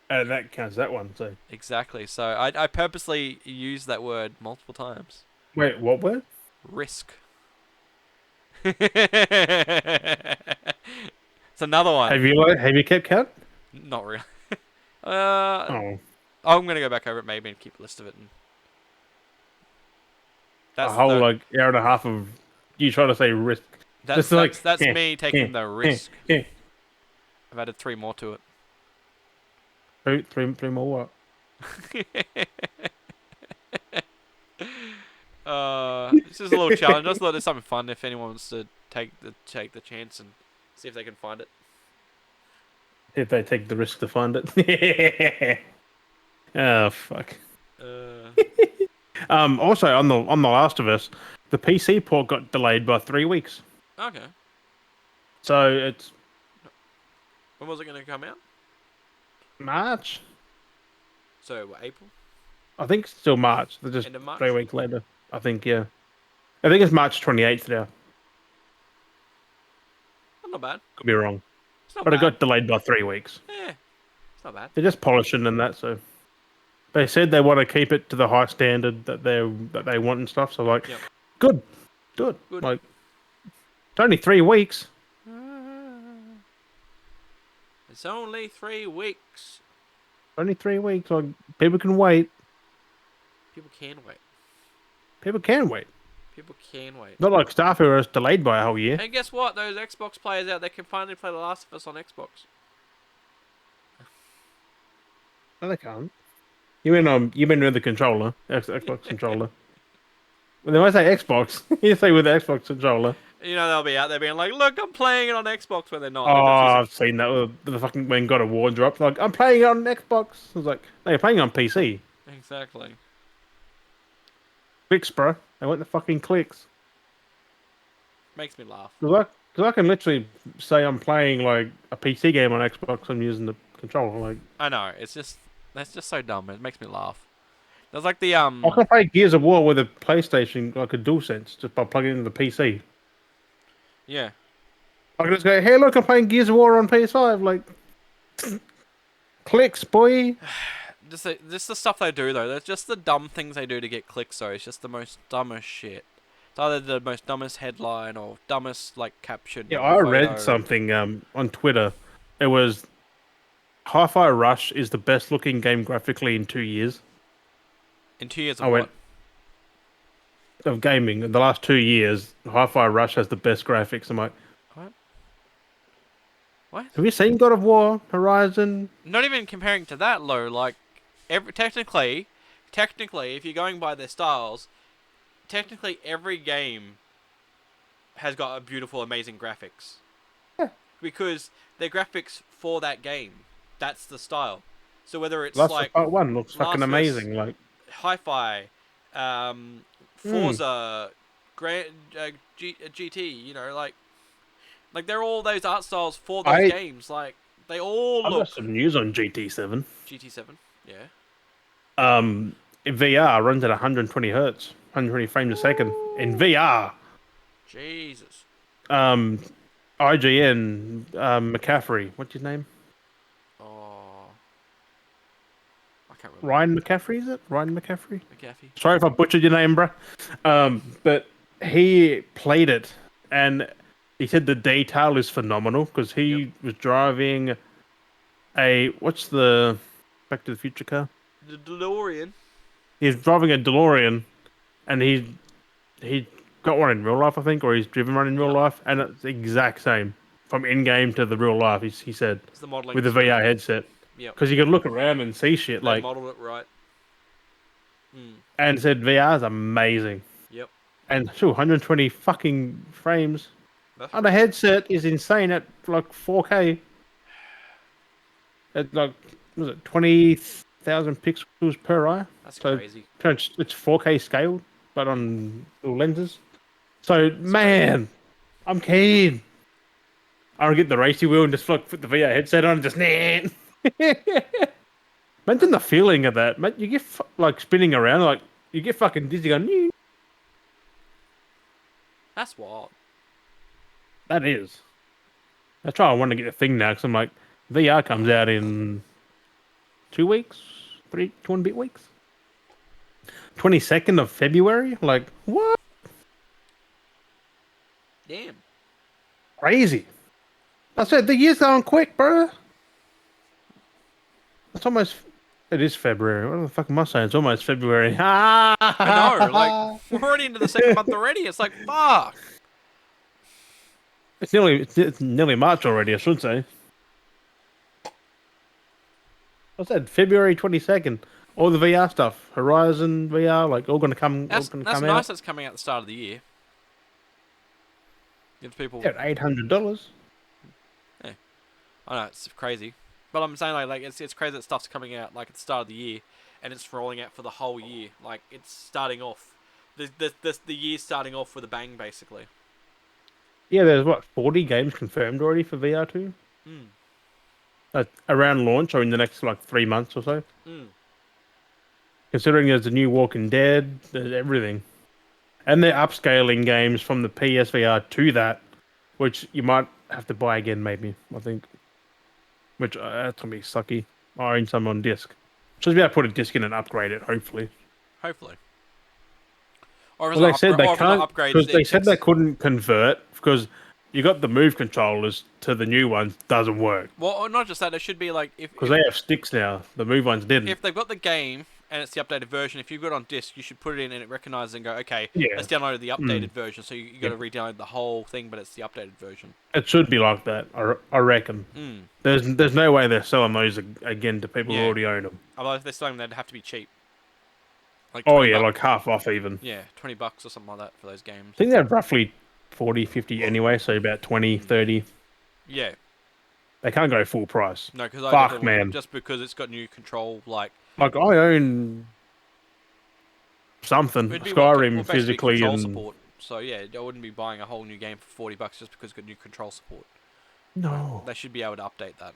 That counts that one, so. Exactly. So I purposely used that word multiple times. Wait, what word? Risk. It's another one. Have you kept count? Not really. Oh. I'm gonna go back over it maybe and keep a list of it. And A whole like hour and a half of you trying to say risk. That's me taking the risk. I've added 3 more to it. Three more what? This is a little challenge. I just thought it's something fun if anyone wants to take the chance and see if they can find it. If they take the risk to find it. Oh fuck. Also on the Last of Us, the PC port got delayed by 3 weeks. Okay. So it's when was it going to come out? March. So what, April? I think it's still March. They're just End of March? 3 weeks later. I think yeah. I think it's March 28th now. Not bad. Could be wrong. It's not but bad. it got delayed by 3 weeks. Yeah. It's not bad. They're just polishing and that, so they said they want to keep it to the high standard that they want and stuff. So like, yep. Good. Like, it's only 3 weeks. It's only 3 weeks. Only 3 weeks. Like, people can wait. People can wait. People can wait. People can wait. Not like Starfield, where it's delayed by a whole year. And guess what? Those Xbox players out there can finally play The Last of Us on Xbox. No, they can't. You mean with the controller, Xbox controller. When I say Xbox, you say with the Xbox controller. You know they'll be out there being like, "Look, I'm playing it on Xbox," when they're not. Oh, I've seen that with the fucking when God of War dropped. Like, I'm playing it on Xbox. I was like, no, you're playing it on PC. Exactly. Clicks, bro. I want the fucking clicks. Makes me laugh. Because I can literally say I'm playing like a PC game on Xbox. I'm using the controller. Like, I know. That's just so dumb. It makes me laugh. There's like the I can play Gears of War with a PlayStation, like a DualSense, just by plugging it into the PC. Yeah. I can just go, hey, look, I'm playing Gears of War on PS5. Like, clicks, boy. Just the stuff they do though. That's just the dumb things they do to get clicks. So it's just the most dumbest shit. It's either the most dumbest headline or dumbest like caption. Yeah, I read something on Twitter. It was Hi-Fi Rush is the best looking game graphically in 2 years. In 2 years of what? Of gaming. In the last 2 years, Hi-Fi Rush has the best graphics. I'm like, what? Have you seen God of War, Horizon? Not even comparing to that low. Like, technically, if you're going by their styles, technically every game has got a beautiful, amazing graphics. Yeah. Because their graphics for that game. That's the style. So whether it's Last of Us like Part One looks fucking Last of Us, amazing. Like, Hi-Fi, Forza, GT, you know, like they're all those art styles for those games. Like they all I've look. got some news on GT7. GT7, yeah. VR runs at 120 hertz, 120 frames a second in VR. Jesus. IGN, McCaffrey, what's his name? Oh, I can't remember. Ryan McCaffrey, is it? Ryan McCaffrey? McAfee. Sorry if I butchered your name, bro. But he played it, and he said the detail is phenomenal because he was driving what's the Back to the Future car? The DeLorean. He's driving a DeLorean, and he got one in real life, I think, or he's driven one in real life, and it's the exact same from in-game to the real life. He said It's the modeling with the VR headset. Yep. Because you can look around and see shit. They modeled it right. And said VR is amazing. Yep. And sure, 120 fucking frames. That's and the headset is insane at like 4K. At like, was it 20,000 pixels per eye? That's crazy. It's 4K scaled, but on little lenses. So, man, I'm keen. I'll get the racy wheel and just like put the VR headset on and just Imagine the feeling of that. Man, you get like spinning around, like you get fucking dizzy going. That's wild. That is. That's why I want to get a thing now because I'm like, VR comes out in 2 weeks, 2 and a bit weeks. 22nd of February. Like what? Damn. Crazy. I said the year's going quick, bro. It's almost. It is February. What the fuck am I saying? It's almost February. I know. Like we're already into the second month already. It's like fuck. It's nearly March already. I should say. I said February 22nd. All the VR stuff, Horizon VR, like all gonna come. That's come nice. out. That's coming at the start of the year. Gives people $800. Yeah, I know it's crazy, but I'm saying like it's crazy that stuff's coming out like at the start of the year, and it's rolling out for the whole year. Like it's starting off, the year's starting off with a bang, basically. Yeah, there's what 40 games confirmed already for VR2. Around launch or in the next like 3 months or so. Considering there's a new Walking Dead, there's everything. And they're upscaling games from the PSVR to that, which you might have to buy again, maybe, I think. Which, that's going to be sucky. I own some on disc. So be able to put a disc in and upgrade it, hopefully. Hopefully. Or they said they can't, because they said they couldn't convert, because you got the Move controllers to the new ones, doesn't work. Well, not just that, it should be like... Because they have sticks now, the Move ones didn't. If they've got the game, and it's the updated version, if you've got it on disc, you should put it in and it recognizes and go, okay, let's download the updated version. So you got to re-download the whole thing, but it's the updated version. It should be like that, I reckon. There's no way they're selling those again to people who already own them. Although if they're selling them, they'd have to be cheap. Like like half off even. Yeah, $20 or something like that for those games. I think they're roughly 40, 50 anyway, so about 20, 30. Yeah. They can't go full price. No, because fuck, man. Just because it's got new control, like I own something Skyrim physically control and support. So yeah, I wouldn't be buying a whole new game for $40 just because it's got new control support. No, they should be able to update that.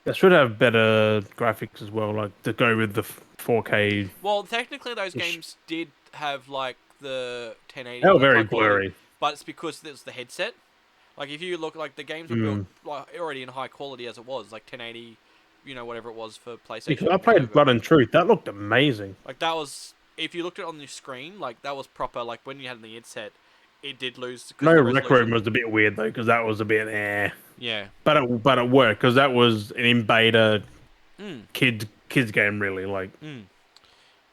They should have better graphics as well, like to go with the 4K. Well, technically, those games did have like the 1080. They were very blurry, but it's because it's the headset. Like if you look, like the games were built like already in high quality as it was, like 1080, whatever it was for PlayStation. Because I played Blood and Truth, that looked amazing. Like that was, if you looked at it on the screen, like that was proper. Like when you had the headset, it did lose. No, Rec Room was a bit weird though, because that was a bit Yeah. But it worked because that was an in beta kids game really like.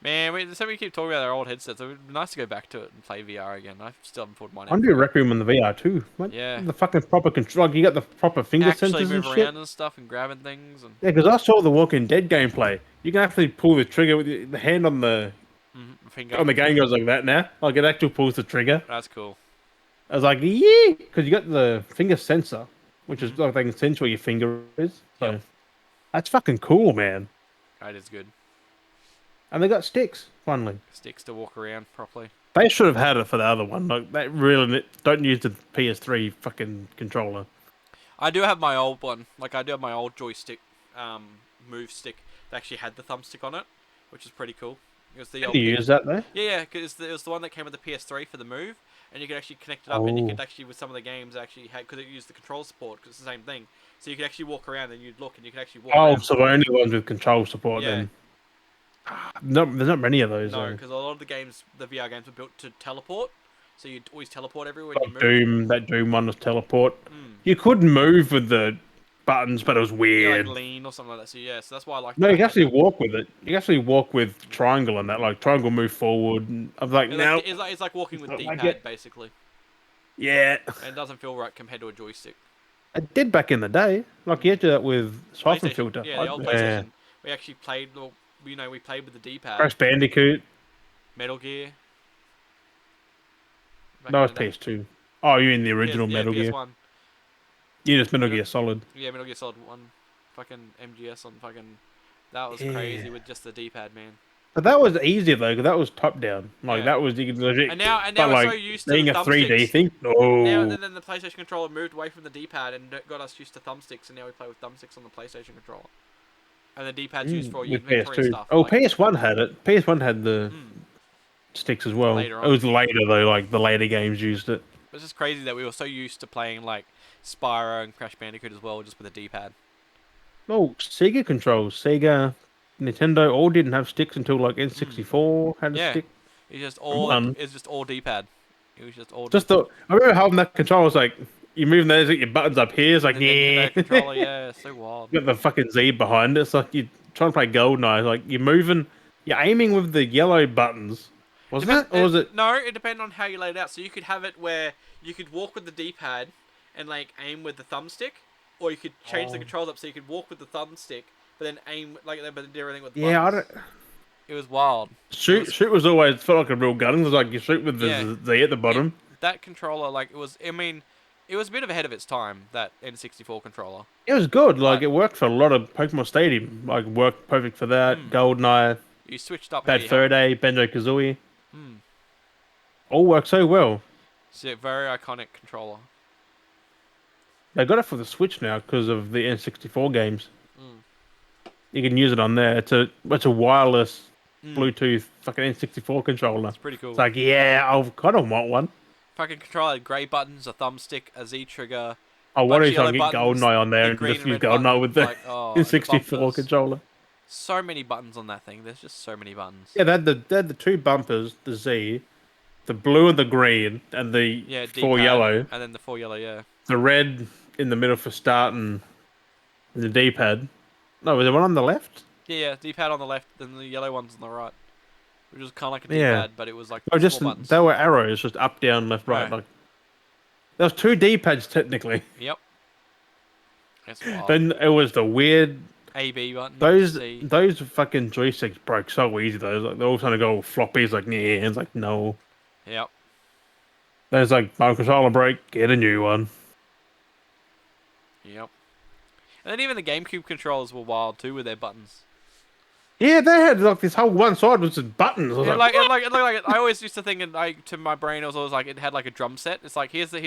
Man, we keep talking about our old headsets. It would be nice to go back to it and play VR again. I still haven't put mine in. I do Rec Room on the VR too. Yeah. The fucking proper control. Like you got the proper finger sensors and shit. Actually move around and stuff and grabbing things. And... Yeah, because I saw the Walking Dead gameplay. You can actually pull the trigger with the hand on the finger. On the game goes like that now. Like it actually pulls the trigger. That's cool. I was like, yeah, because you got the finger sensor. which is like they can sense where your finger is. So Yep. that's fucking cool, man. That is good. And they got sticks finally. Sticks to walk around properly. They should have had it for the other one. Like they really don't use the PS3 fucking controller. I do have my old one. Like I do have my old joystick, move stick that actually had the thumbstick on it, which is pretty cool. It was the Can old. you use that though? Yeah, because it was the one that came with the PS3 for the Move, and you could actually connect it up, and you Oh. could actually with some of the games actually had because it used the control support because it's the same thing. So you could actually walk around and you'd look and you could actually walk Oh, around. so the only ones with control support Yeah. then. No, there's not many of those No, though. because a lot of the games, the VR games, were built to teleport, so you'd always teleport everywhere when you Like move. That Doom one was teleport. Mm. You could move with the buttons, but it was Yeah, like weird. lean or something like that. So yeah, so that's why I like No, that. you can actually walk with it. You can actually walk with triangle and that. Like triangle move forward. And I was like, no, It's like walking with not like D-pad it. basically, Yeah, and it doesn't feel right compared to a joystick. it did back in the day. Like you had to do that with Siphon PlayStation, Filter. yeah, the old Yeah. PlayStation. We actually played. Well, we played with the D-pad. Crash Bandicoot. Metal Gear. Back No, in it's the day. PS2. Oh, you in the original Yeah, Metal Gear? PS1. You just Metal Metal- Gear Solid. Yeah, Metal Gear Solid 1. Fucking MGS on fucking. That was Yeah. crazy with just the D-pad, man. But that was easier though, because that was top down. Like Yeah. that was you could legit. And now But we're so like used to being the a 3D thumbsticks. thing. Now No. and then the PlayStation controller moved away from the D-pad and got us used to thumbsticks, and now we play with thumbsticks on the PlayStation controller. And the D-pad's used for your With inventory and PS2. stuff. Oh, Like, PS1 had it. PS1 had the sticks as well. later It on. was later though. Like the later games used it. It's just crazy that we were so used to playing like Spyro and Crash Bandicoot as well, just with a D-pad. Oh, Sega controls. Sega, Nintendo all didn't have sticks until like N64 had a Yeah, stick. it's just One. all D-pad. It was just all. Just the. I remember holding that controller. Was like you moving those, like, your buttons up here. It's like the Nintendo yeah. controller. Yeah, so wild. Got the fucking Z behind it. It's like you trying to play GoldenEye. Like you're moving, you're aiming with the yellow buttons. Wasn't it? Or was it? No, it depended on how you laid it out. So you could have it where you could walk with the D-pad and like aim with the thumbstick, or you could change the controls up so you could walk with the thumbstick, but then aim like but do everything with the Yeah, buttons. It was wild. Shoot was always felt like a real gun. It was like you shoot with the Z at the bottom. That controller, like it was. I mean, it was a bit of ahead of its time. That N64 controller. It was good. Like it worked for a lot of Pokemon Stadium. Like worked perfect for that. GoldenEye, You switched up. Bad Fur Day, Banjo Kazooie. Hmm. All work so well. It's a very iconic controller. They got it for the Switch now because of the N64 games. Mm. You can use it on there. It's a wireless Mm. Bluetooth fucking N64 controller. It's pretty cool. It's like, yeah, I kind of want one. Fucking controller had grey buttons, a thumbstick, a Z trigger. I want to yellow get buttons, GoldenEye on there the and green just and use red GoldenEye with the buttons, and the N64 bumpers. controller. So many buttons on that thing. There's just so many buttons. Yeah, they had the two bumpers, the Z, the blue and the green, and the four D-pad, yellow. and then the 4 yellow, yeah. The red in the middle for start and the D-pad. No, was there one on the left? Yeah, D-pad on the left, and the yellow one's on the right. Which was kind of like a Yeah. D-pad, but it was like Oh, just four buttons. they were arrows, just up, down, left, right. Right. Like there was two D-pads technically. Yep. That's wild. Then it was the weird. A-B button. Those C. those fucking joysticks broke so easy. Though like they're all trying to go all floppy. It's like yeah, it's like no. Yep. There's like my controller break. Get a new one. Yep. And then even the GameCube controllers were wild too with their buttons. Yeah, they had like this whole one side was just buttons. I was It like, looked like I always used to think, and like to my brain, it was always like it had like a drum set. It's like here's the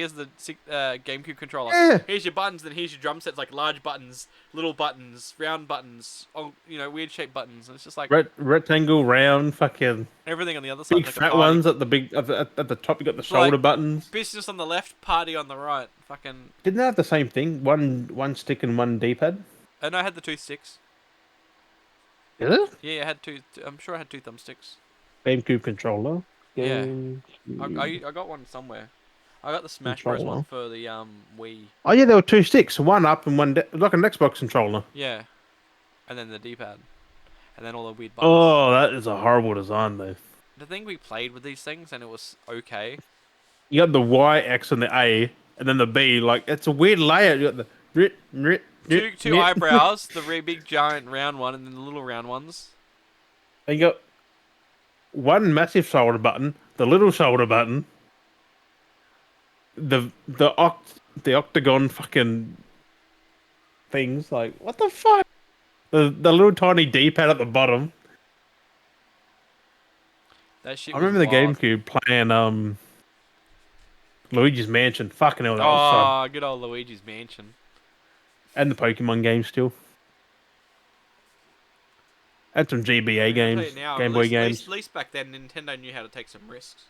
GameCube controller. Yeah. Here's your buttons, then here's your drum sets, like large buttons, little buttons, round buttons, weird shaped buttons. And it's just like rectangle, round, fucking everything on the other side. big Like fat a party. ones at the big at the top. You got the shoulder Like- buttons. Business on the left, party on the right. Fucking. Didn't they have the same thing? One stick and one D-pad. And I had the two sticks. Is it? Yeah, I had two. I'm sure I had two thumbsticks. GameCube controller. Yeah. GameCube. I got one somewhere. I got the Smash Bros Controller. one for the Wii. Oh yeah, there were two sticks, one up and one like an Xbox controller. Yeah. And then the D-pad. And then all the weird buttons. Oh, that is a horrible design though. The thing we played with these things and it was okay. You got the Y, X, and the A, and then the B. Like it's a weird layout. You got the Two eyebrows, the really big giant round one and then the little round ones. And you got one massive shoulder button, the little shoulder button, the octagon fucking things. Like, what the fuck? The little tiny D-pad at the bottom. That shit I was remember the wild. GameCube playing Luigi's Mansion. Fucking hell, that was fun. Oh, good old Luigi's Mansion. And the Pokemon games still. And some GBA I'll tell games, you now, Game Boy games. at least back then, Nintendo knew how to take some risks.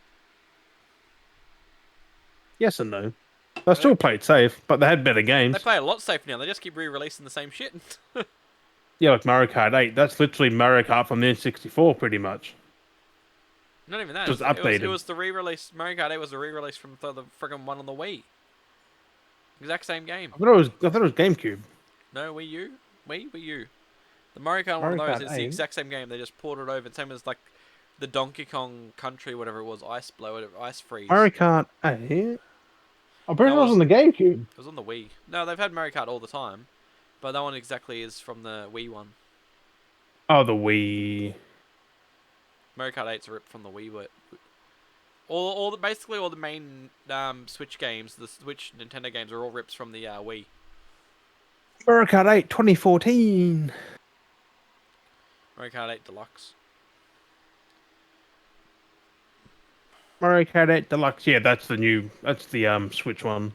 Yes and no. They still played safe, but they had better They games. play a lot safer now. They just keep re-releasing the same shit. Yeah, like Mario Kart 8. That's literally Mario Kart from the N64, pretty much. Not even that. Just It updated. was the re-release. Mario Kart 8 was the re-release from the friggin' one on the Wii. Exact same game. I thought it was GameCube. No, Wii U? Wii U. The Mario Kart one of Mario those, Kart it's the 8. exact same game. They just ported it over. Same as like the Donkey Kong Country, whatever it was, Ice Blow, whatever, Ice Freeze. Mario Kart 8? I'm pretty No, sure it was on the GameCube. It was on the Wii. No, they've had Mario Kart all the time, but that one exactly is from the Wii one. Oh, the Wii. Mario Kart 8's ripped from the Wii, but basically all the main Switch games, the Switch Nintendo games, are all rips from the Wii. Mario Kart 8 2014. Mario Kart 8 Deluxe. Mario Kart 8 Deluxe. Yeah, that's the Switch one.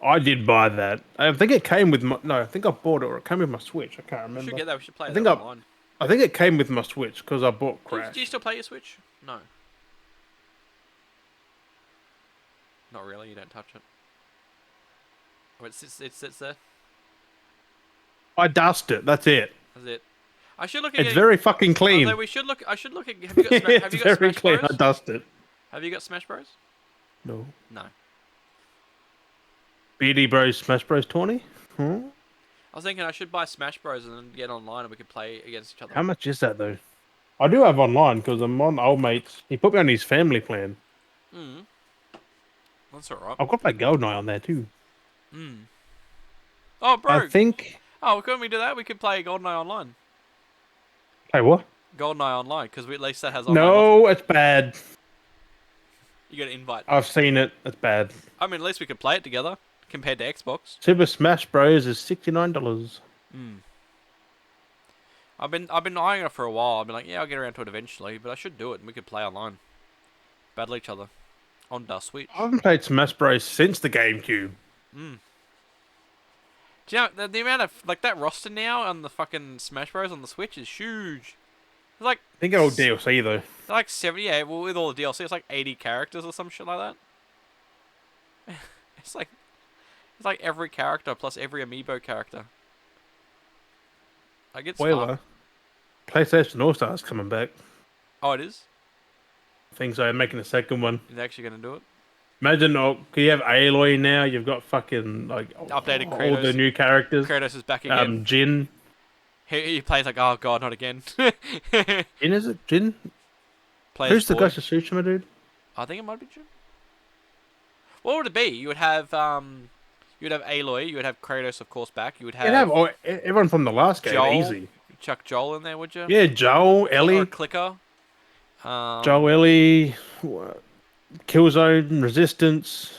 I did buy that. I think it came with my, no, I think I bought it or it came with my Switch. I can't remember. We should get that. We should play I that think online. I think it came with my Switch because I bought Crash. Do you still play your Switch? No. Not really. You don't touch it. Oh, it sits there. I dust it. That's it. That's it. I should look at It's very fucking clean. Although we should look. I should look at. Have you got, have you got very Smash clean. Bros? I dust it. Have you got Smash Bros? No. No. Beardy Bros. Smash Bros. 20? Huh? I was thinking I should buy Smash Bros and then get online and we could play against each other. How much is that though? I do have online because I'm on old mates. He put me on his family plan. Mm. That's alright. I've got that GoldenEye on there too. Mm. Oh, bro. I think. Oh, couldn't we do that? We could play GoldenEye online. Hey, what? GoldenEye online, because at least that has online. No, it's bad. You got to invite. I've seen it. It's bad. I mean, at least we could play it together compared to Xbox. Super Smash Bros. Is $69. Hmm. I've been eyeing it for a while. I've been like, yeah, I'll get around to it eventually, but I should do it and we could play online, battle each other, on the Switch. I haven't played Smash Bros. Since the GameCube. Hmm. Do you know the amount of like that roster now on the fucking Smash Bros on the Switch is huge. It's like I think all DLC though. like 70. Yeah, well, with all the DLC, it's like 80 characters or some shit like that. It's like every character plus every amiibo character. Like it's fun. PlayStation All Stars coming back. Oh, it is? I think so. Making a second one. Is actually gonna do it? Imagine, can you have Aloy now? You've got fucking like Updated Kratos. all the new characters. Kratos is back again. Jin. He plays like, oh god, not again. Jin, is it? Jin? Plays Who's the boy. Ghost of Tsushima dude? I think it might be Jin. What would it be? You would have Aloy. You would have Kratos, of course, back. You would You'd have everyone from the last game. Joel. Easy. Chuck Joel in there, would you? Yeah, Joel, Ellie. Or Clicker. Joel, Ellie. Killzone, Resistance.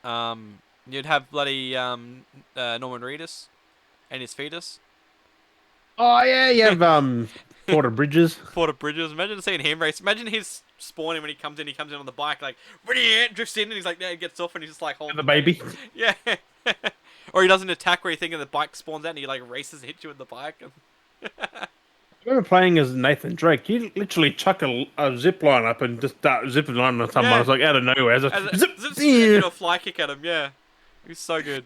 You'd have bloody Norman Reedus and his fetus. Oh yeah, you have Porter Bridges. Porter Bridges. Imagine seeing him race. Imagine his spawning when he comes in. He comes in on the bike, like drifts in, and he's like, yeah, he gets off, and he's just like holding The baby. Yeah. Or he does an attack where you think the bike spawns out, and he like races, hits you with the bike. I remember playing as Nathan Drake. You literally chuck a zip line up and just start zipping line on someone. Yeah. It's like out of nowhere. As Zip, do a fly kick at him. Yeah, he was so good.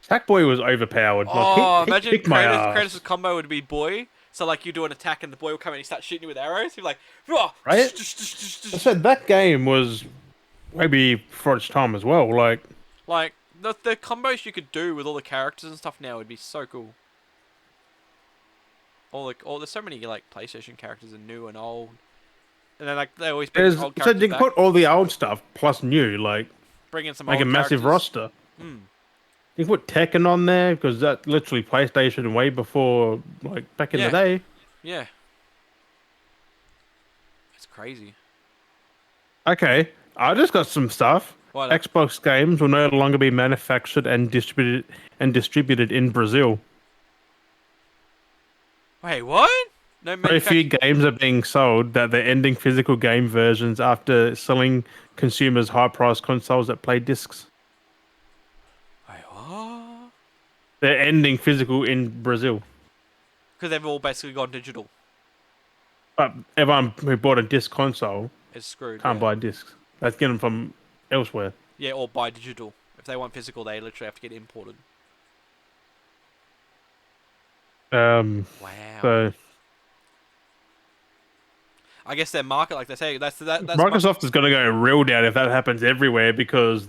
Sackboy was overpowered. Oh, Like, imagine kicked my ass. Kratos' combo would be boy. So like you do an attack and the boy will come in and he starts shooting you with arrows. He'd be like, "Rah!" Right? I said that game was maybe for its time as well. Like the combos you could do with all the characters and stuff now would be so cool. There's so many like PlayStation characters and new and old, and then like they always bring old characters so you can back. put all the old stuff plus new, like Bring in some make old a massive characters. roster. Hmm. You can put Tekken on there because that's literally PlayStation way before, like back in the day. Yeah. It's crazy. Okay, I just got some stuff. Why not? Xbox games will no longer be manufactured and distributed in Brazil. Wait, what? No Very few manufacturing. games are being sold that they're ending physical game versions after selling consumers high-priced consoles that play discs. Wait, what? They're ending physical in Brazil. Because they've all basically gone digital. But everyone who bought a disc console It's screwed. can't Yeah. buy discs. That's getting them from elsewhere. Yeah, or buy digital. If they want physical, they literally have to get imported. Wow. So I guess their market, like they say, that's Microsoft is going to go real down if that happens everywhere because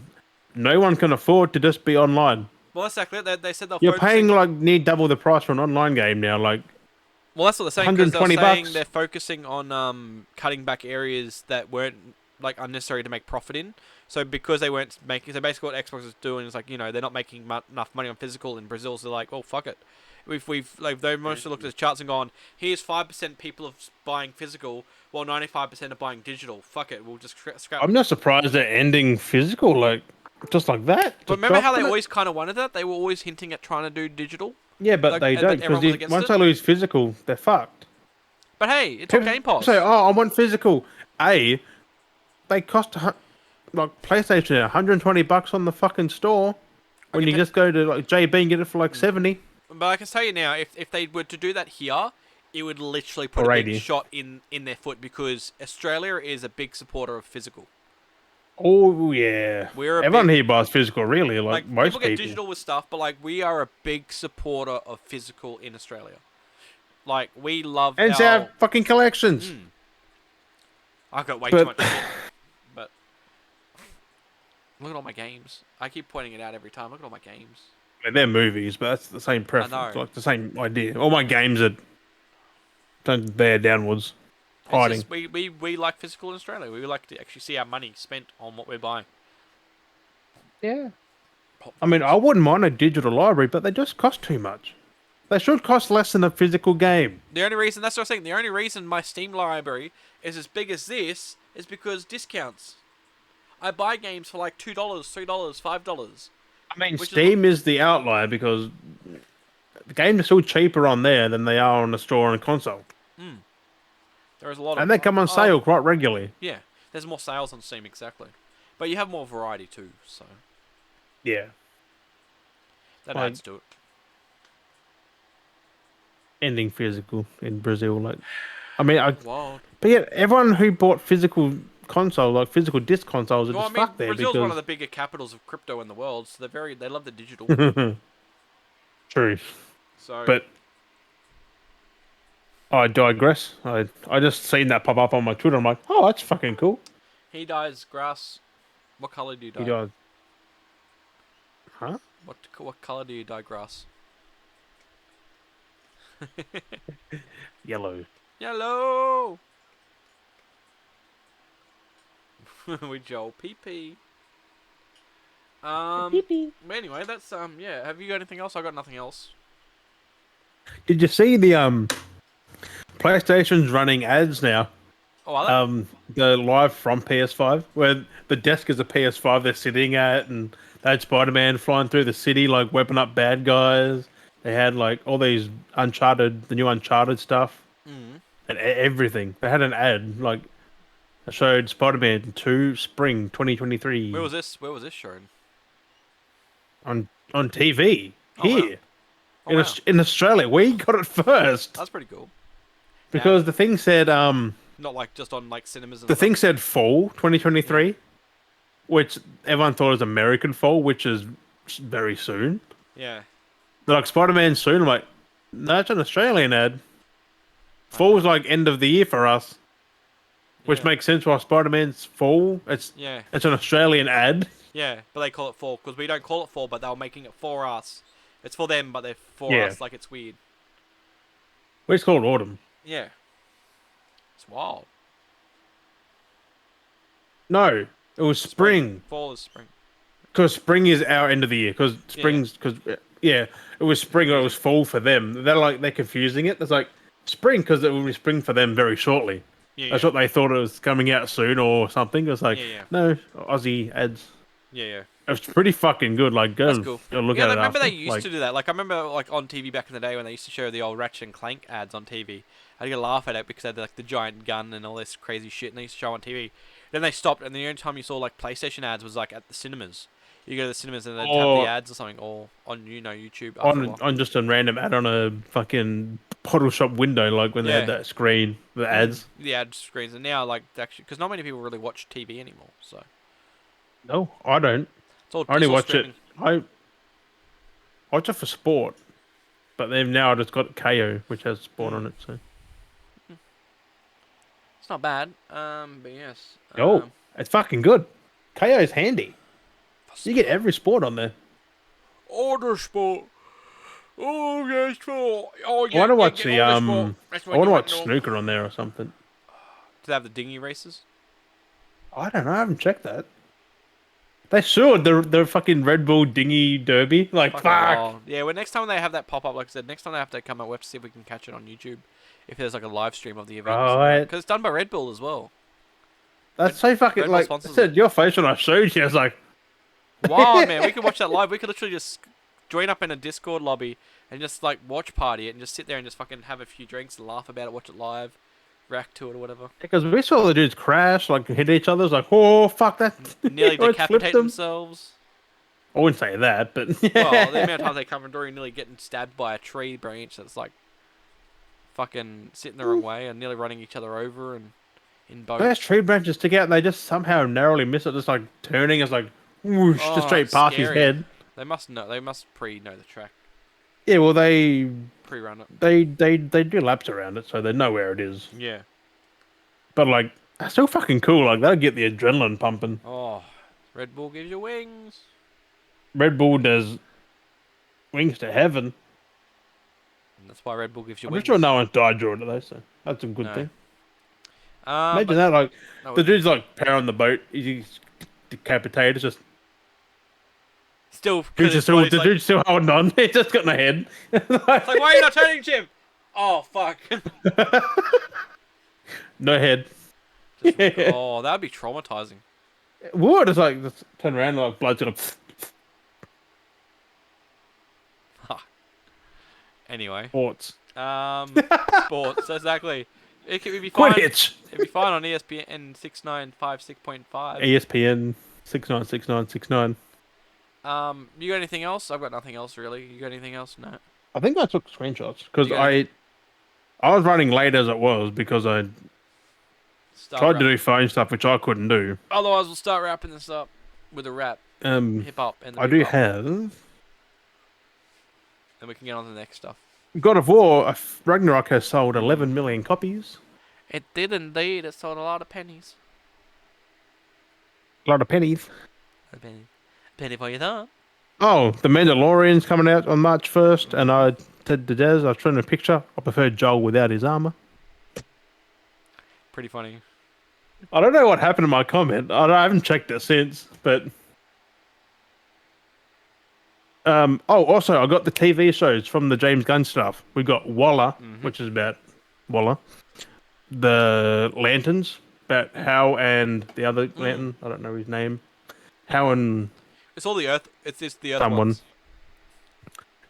no one can afford to just be online. Well, that's exactly it. They said they're You're focusing. paying like near double the price for an online game now. Like, Well, that's what they're saying because they're 120 saying bucks. they're focusing on cutting back areas that weren't like unnecessary to make profit in. So because they weren't making, so basically what Xbox is doing is like they're not making enough money on physical in Brazil. So they're like, oh fuck it. We've like they mostly looked at the charts and gone, here's 5% people of buying physical, while 95% are buying digital. Fuck it, we'll just scrap. I'm not surprised they're ending physical like just like that. But remember how they always kind of wanted that? They were always hinting at trying to do digital. Yeah, but like, they don't because once they lose physical, they're fucked. But hey, it's on Game Pass. Say, oh, I want physical. They cost like PlayStation $120 on the fucking store when you just go to like JB and get it for like 70. But I can tell you now, if they were to do that here, it would literally put a big shot in their foot because Australia is a big supporter of physical. Oh yeah, everyone here buys physical, really. Like most people get digital with stuff, but like we are a big supporter of physical in Australia. Like we love and our fucking collections. I've got way too much shit, but look at all my games. I keep pointing it out every time. Look at all my games. They're movies, but that's the same preference, like the same idea. All my games are don't bear downwards. Hiding. Just, we like physical in Australia. We like to actually see our money spent on what we're buying. Yeah. I mean, I wouldn't mind a digital library, but they just cost too much. They should cost less than a physical game. The only reason, that's what I'm saying, the only reason my Steam library is as big as this is because discounts. I buy games for like $2, $3, $5. I mean, Steam is the outlier because the games are still cheaper on there than they are on the store and console. There's a lot and they come on sale quite regularly. Yeah, there's more sales on Steam, exactly. But you have more variety too, so... Yeah. That adds to it. Ending physical in Brazil, like... I mean, Wild. But yeah, everyone who bought physical console, like physical disc consoles, are just fucked there. Brazil's one of the bigger capitals of crypto in the world, so they love the digital. True. So... But... I digress. I just seen that pop up on my Twitter. I'm like, oh, that's fucking cool. He dyes grass. What color do you dye? He dyes. Huh? What color do you dye grass? Yellow. Yellow. With Joel PP. But anyway, that's yeah. Have you got anything else? I got nothing else. Did you see the PlayStation's running ads now? Oh, are they? The live from PS5, where the desk is a PS5 they're sitting at, and they had Spider-Man flying through the city, like weaping up bad guys. They had like all these the new Uncharted stuff, and everything. They had an ad like that showed Spider-Man 2 Spring 2023. Where was this shown? On TV here. Wow. In Australia, we got it first. That's pretty cool. Because the thing said, not like just on like cinemas. And the thing said fall 2023, which everyone thought was American fall, which is very soon. Yeah. They're like Spider-Man soon. I'm like, no, it's an Australian ad. Fall is like end of the year for us, which makes sense why Spider-Man's fall. It's an Australian ad. Yeah, but they call it fall because we don't call it fall, but they're making it for us. It's for them, but they're for us. Like it's weird. We just call it autumn. Yeah. It's wild. No, it was spring. Fall is spring. Because spring is our end of the year. Because spring's it was spring or it was fall for them. They're confusing it. It's like spring because it will be spring for them very shortly. That's what they thought it was coming out soon or something. It was like no Aussie ads. Yeah, yeah. It's pretty fucking good. Like, That's go cool. look Yeah, at I it remember they after. used Like, to do that. Like, I remember like on TV back in the day when they used to show the old Ratchet and Clank ads on TV. I'd get laugh at it because they had like the giant gun and all this crazy shit, and they used to show on TV. Then they stopped, and the only time you saw like PlayStation ads was like at the cinemas. You go to the cinemas and they'd have the or ads or something, or on YouTube after a on while. just a random ad on a fucking bottle shop window, like when they had Yeah, that screen, the ads. the ad screens, and now like actually, because not many people really watch TV anymore, so No, I don't. I only it's all watch it. streaming. I watch it for sport, but they've now just got KO, which has sport on Mm. it. So, It's not bad. But yes. oh, it's fucking good. KO is handy. You get every sport on there. Order sport. Oh, yes, sport. Oh, I yeah, want to yeah, watch get the all the sport. That's I what want you to want watch to know. snooker on there or something. Do they have the dinghy races? I don't know. I haven't checked that. They should. The fucking Red Bull dinghy derby. Like, Fucking fuck. wild. Yeah, well, next time they have that pop up, like I said, next time they have to come out, we have to see if we can catch it on YouTube. If there's like a live stream of the event or something. Right. Because it's done by Red Bull as well. That's so fucking Red Bull like I sponsors said. it. Your face when I showed you, I was like, Wild, man. We could watch that live. We could literally just join up in a Discord lobby and just like watch party it and just sit there and just fucking have a few drinks and laugh about it, watch it live, react to it or whatever. because we saw the dudes crash, like hit each other. It's like, oh fuck that! Nearly Almost flipped decapitate them. themselves. I wouldn't say that, but Well, the amount yeah. of times they come from door nearly getting stabbed by a tree branch that's like fucking sitting the wrong way and nearly running each other over and in boats. Those tree branches stick out, and they just somehow narrowly miss it. Just like turning, it's like whoosh, just Oh, straight it's past his scary. head. They must know. They must know the track, Yeah, well, they pre-run it. they do laps around it, so they know where it is. Yeah. But like, that's so fucking cool. Like, that'll get the adrenaline pumping. Oh, Red Bull gives you wings. Red Bull does wings to heaven. And that's why Red Bull gives you I'm wings. pretty sure no one's died during it though, so that's a good No. thing. But Imagine that, like that the would be dude's like powering the boat, he's decapitated. It's just still the dude's still holding on. He's just got no head. It's like, why are you not turning, Jim? Oh fuck. No head. Oh, that'd be traumatizing. What? It's like just turn around and like blood's gonna. Anyway. Sports. Sports, exactly. It would be fine. Quidditch. It'd be fine on ESPN 6956.5. ESPN 696969. You got anything else? I've got nothing else really. You got anything else? No. I think I took screenshots because You got I was running late as it was because I tried to do phone stuff which I couldn't do. Otherwise, we'll start wrapping this up with a rap. Hip hop and the I do hip-hop. have Then we can get on to the next stuff. God of War. Ragnarok has sold 11 million copies. It did indeed. It sold a lot of pennies. A lot of pennies. A penny for your thumb. Oh, The Mandalorian's coming out on March 1st, and I said to Des, I was showing a picture. I prefer Joel without his armor. Pretty funny. I don't know what happened to my comment. I haven't checked it since, but. Also, I got the TV shows from the James Gunn stuff. We got Waller, which is about Waller. The Lanterns, about Hal and the other Lantern. I don't know his name. Hal and It's all the Earth. It's the Earth someone. ones.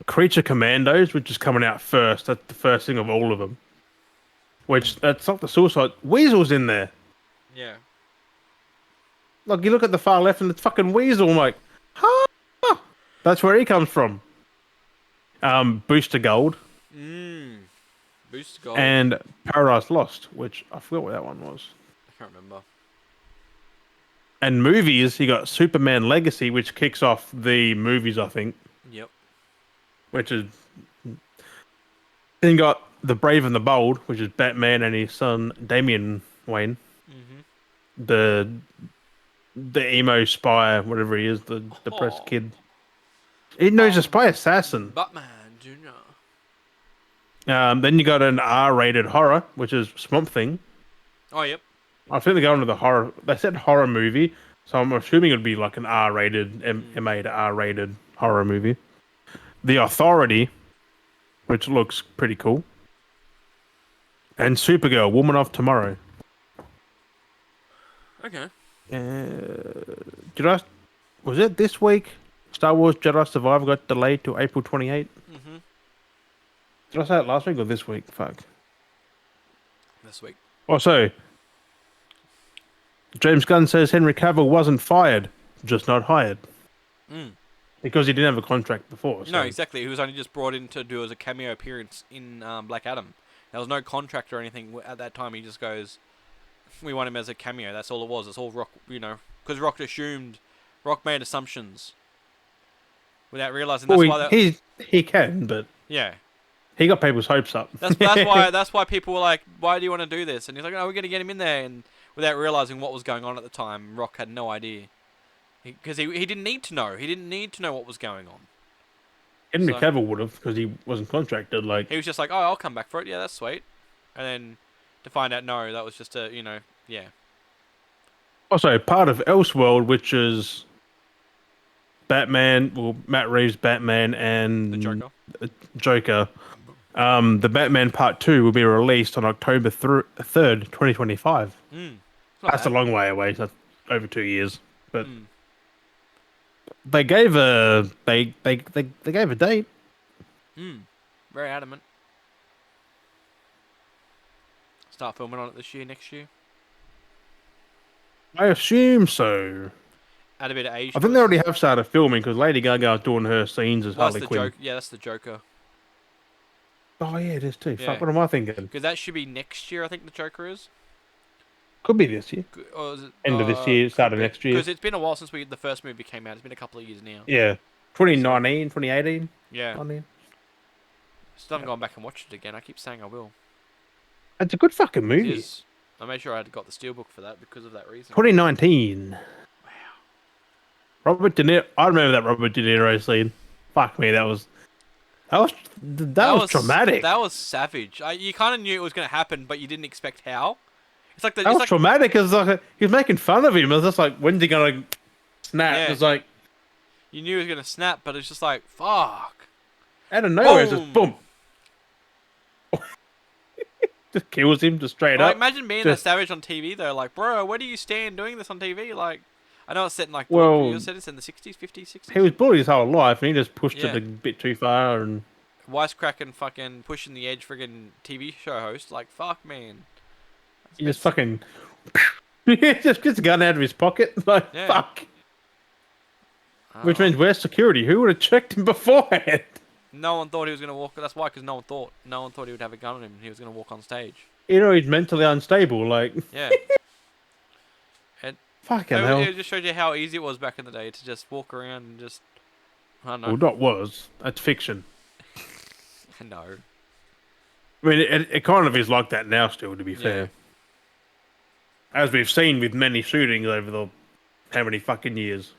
Creature Commandos, which is coming out first. That's the first thing of all of them. Which, that's not the Suicide. Weasel's in there. Yeah. Like, you look at the far left and it's fucking Weasel. I'm like, huh? That's where he comes from. Booster Gold. Boost gold. And Paradise Lost, which I forgot what that one was. I can't remember. And movies, you got Superman Legacy, which kicks off the movies, I think. Yep. Which is. Then you got The Brave and the Bold, which is Batman and his son Damian Wayne. The emo spy, whatever he is, the depressed kid. He knows a spy assassin. Batman Jr. Then you got an R-rated horror, which is Swamp Thing. Oh, yep. I think they're going to the horror. They said horror movie, so I'm assuming it'd be like an R-rated, MA to R-rated horror movie. The Authority, which looks pretty cool. And Supergirl, Woman of Tomorrow. Okay. Did I Was it this week? Star Wars Jedi Survivor got delayed to April 28th. Mm-hmm. Did I say it last week or this week? Fuck. This week. Also, James Gunn says Henry Cavill wasn't fired, just not hired. Because he didn't have a contract before. So. No, exactly. He was only just brought in to do as a cameo appearance in Black Adam. There was no contract or anything at that time. He just goes, we want him as a cameo. That's all it was. It's all Rock, because Rock made assumptions without realizing. He can, but yeah, he got people's hopes up. That's why people were like, why do you want to do this? And he's like, no, we're going to get him in there, and without realizing what was going on at the time, Rock had no idea. Because he didn't need to know. He didn't need to know what was going on. Henry Cavill would have, because he wasn't contracted. Like he was just like, oh, I'll come back for it. Yeah, that's sweet. And then to find out, no, that was just a, yeah. Also, part of Elseworld, which is Batman, well, Matt Reeves' Batman and the Joker. The Batman Part 2 will be released on October 3rd, 2025. That's a long way away. So that's over 2 years. But they gave a they gave a date. Very adamant. Start filming on it next year. I assume so. Add a bit of age. I think they already have started filming because Lady Gaga is doing her scenes as Harley Quinn. Yeah, that's the Joker. Oh yeah, it is too. Yeah. Fuck, what am I thinking? Because that should be next year. I think the Joker is. Could be this year. Or is it, end of this year, start of next year. Because it's been a while since the first movie came out. It's been a couple of years now. Yeah, 2019, 2018. Yeah. Still haven't gone back and watched it again. I keep saying I will. It's a good fucking movie. It is. I made sure I had got the steelbook for that because of that reason. 2019. Wow. Robert De Niro. I remember that Robert De Niro scene. Fuck me, that was traumatic. That was savage. You kind of knew it was going to happen, but you didn't expect how. It's like that was traumatic. Because he was making fun of him. It was just like, when's he gonna snap? Yeah. It's like you knew he was gonna snap, but it's just like fuck. Out of nowhere, it's just boom. Just kills him just straight up. Imagine being that savage on TV though. Like, bro, where do you stand doing this on TV? Like, I know it's set in like it's in the 60s, 50s, 60s. He was bullied his whole life, and he just pushed it a bit too far and wisecracking, fucking pushing the edge, friggin' TV show host. Like, fuck, man. He just fucking just gets a gun out of his pocket. Like, fuck. Which means where's security? Who would have checked him beforehand? No one thought he was going to walk. That's why, because no one thought he would have a gun on him and he was going to walk on stage. He's mentally unstable, like. Yeah. Fucking hell. It just showed you how easy it was back in the day to just walk around and just, I don't know. Well, not was. That's fiction. No. I mean, it kind of is like that now still, to be fair. As we've seen with many shootings over how many fucking years.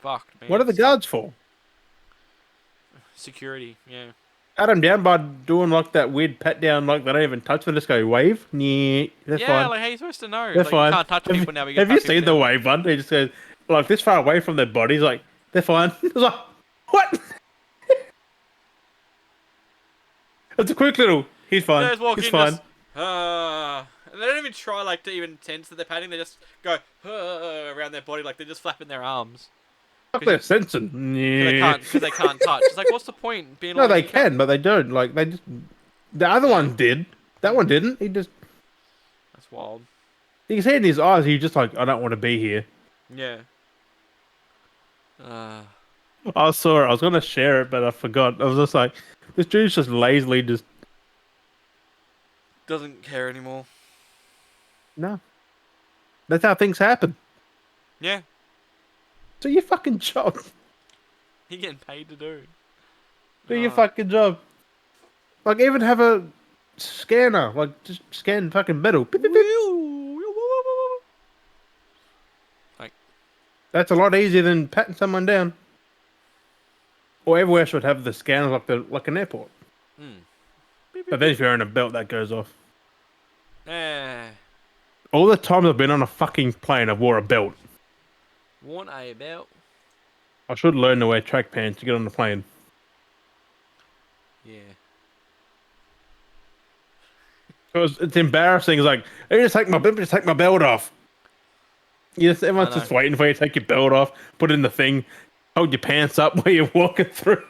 Fucked, man. What are the guards for? Security, yeah. Pat him down by doing like that weird pat down, like they don't even touch them, just go wave. Yeah, they're fine. Like how you supposed to know? They're fine. You can't touch people now. Have you seen the wave one? He just goes like this far away from their bodies, like they're fine. It's like what? It's a quick little. He's fine. He's fine. And they don't even try like to even sense that they're patting. They just go around their body like they're just flapping their arms. They're sensing. Yeah. Because they can't touch. It's like, what's the point? Being no, they can, but they don't. Like they just. The other one did. That one didn't. He just. That's wild. You can see it in his eyes. He's just like, I don't want to be here. Yeah. I saw it. I was gonna share it, but I forgot. I was just like, this dude's just lazily just doesn't care anymore. No. That's how things happen. Yeah. Do your fucking job. You're getting paid to do. Do your fucking job. Like, even have a scanner. Like, just scan fucking metal. Beep, beep, beep. Like, that's a lot easier than patting someone down. Or everywhere should have the scanners like an airport. But then if you're wearing a belt, that goes off. All the times I've been on a fucking plane, I've wore a belt. Worn a belt? I should learn to wear track pants to get on the plane. Yeah. Because it's embarrassing. It's like, let me just take my belt off. Yes, everyone's just waiting for you to take your belt off, put it in the thing, hold your pants up while you're walking through.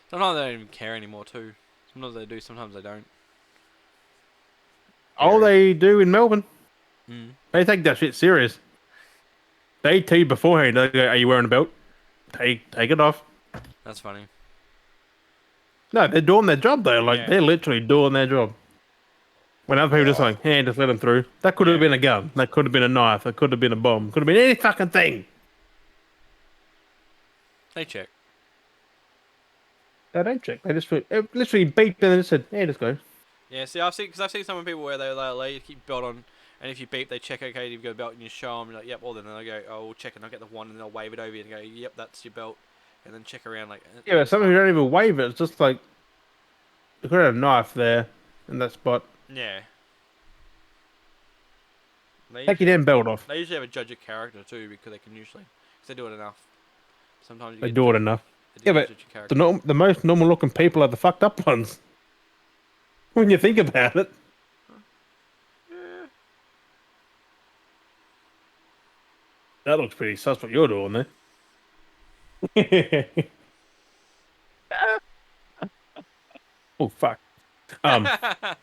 Sometimes they don't even care anymore too. Sometimes they do, sometimes they don't. All they do in Melbourne, mm. they take that shit serious. They tell you beforehand, they go, "Are you wearing a belt? Take it off." That's funny. No, they're doing their job though. Like they're literally doing their job. When other people just like, "Hey, just let them through." That could have been a gun. That could have been a knife. That could have been a bomb. Could have been any fucking thing. They check. They don't check. They just literally beeped and then just said, "Hey, just go." Yeah, see, I've seen some people where they you keep belt on, and if you beep, they check. Okay, you've got a belt, and you show them. You're like, yep. Well, then they go, oh, we'll check, and I'll get the one, and they'll wave it over you and go, yep, that's your belt, and then check around like. Yeah, but some people don't even wave it. It's just like they could have a knife there in that spot. Yeah. Take your damn belt off. They usually have a judge of character too, because they can usually, because they do it enough. Sometimes They do it enough. Yeah, but the most normal looking people are the fucked up ones. When you think about it. Yeah. That looks pretty sus what you're doing there. Oh fuck. I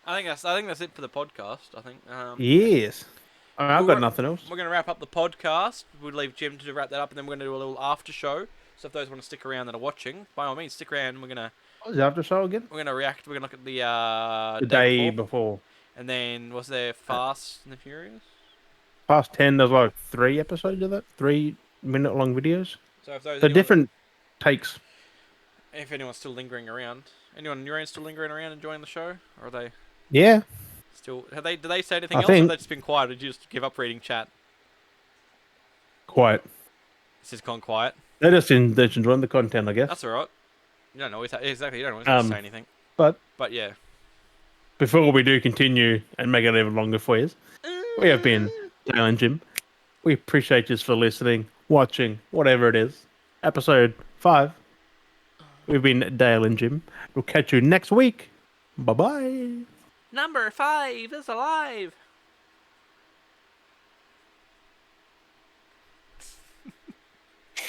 think that's it for the podcast. I think. Yes. I've got nothing else. We're going to wrap up the podcast. We'll leave Jim to wrap that up, and then we're going to do a little after show. So if those want to stick around that are watching, by all means, stick around. We're gonna. What was the after show again? We're gonna react. We're gonna look at the day before. And then was there Fast and the Furious? Past 10. There's like 3 episodes of that. 3-minute long videos. So if those they're different takes. If anyone's still lingering around, anyone in your end still lingering around enjoying the show, or are they? Yeah. Still, did they say anything else? Or have they just been quiet? Or did you just give up reading chat? Quiet. It's just gone quiet. They're just enjoying the content, I guess. That's alright. You don't know exactly. You don't always have to say anything. But yeah. Before we do continue and make it even longer for you, we have been Dale and Jim. We appreciate you for listening, watching, whatever it is. Episode 5. We've been Dale and Jim. We'll catch you next week. Bye bye. Number 5 is alive.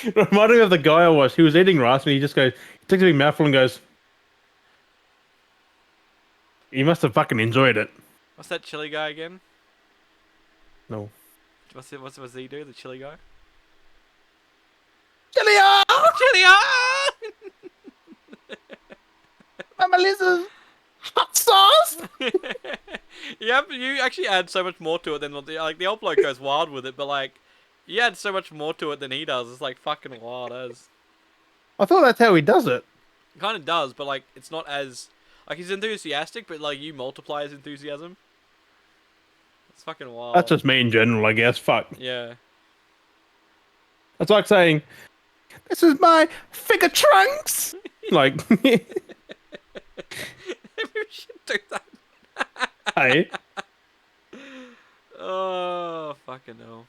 Reminded me of the guy I watched. He was eating rice and he just goes, he takes a big mouthful and goes, he must have fucking enjoyed it. What's that chili guy again? No. What's he do? The chili guy? Chili-o! Chili-o! Mama Liz's hot sauce! Yeah, but you actually add so much more to it than like the old bloke goes wild with it, but like you add so much more to it than he does. It's like fucking wild as. I thought that's how he does it. He kind of does, but like it's not as like he's enthusiastic, but like you multiply his enthusiasm. It's fucking wild. That's just me in general, I guess. Fuck. Yeah. It's like saying, "This is my figure trunks." Like, maybe we should do that. Hey. Oh, fucking hell.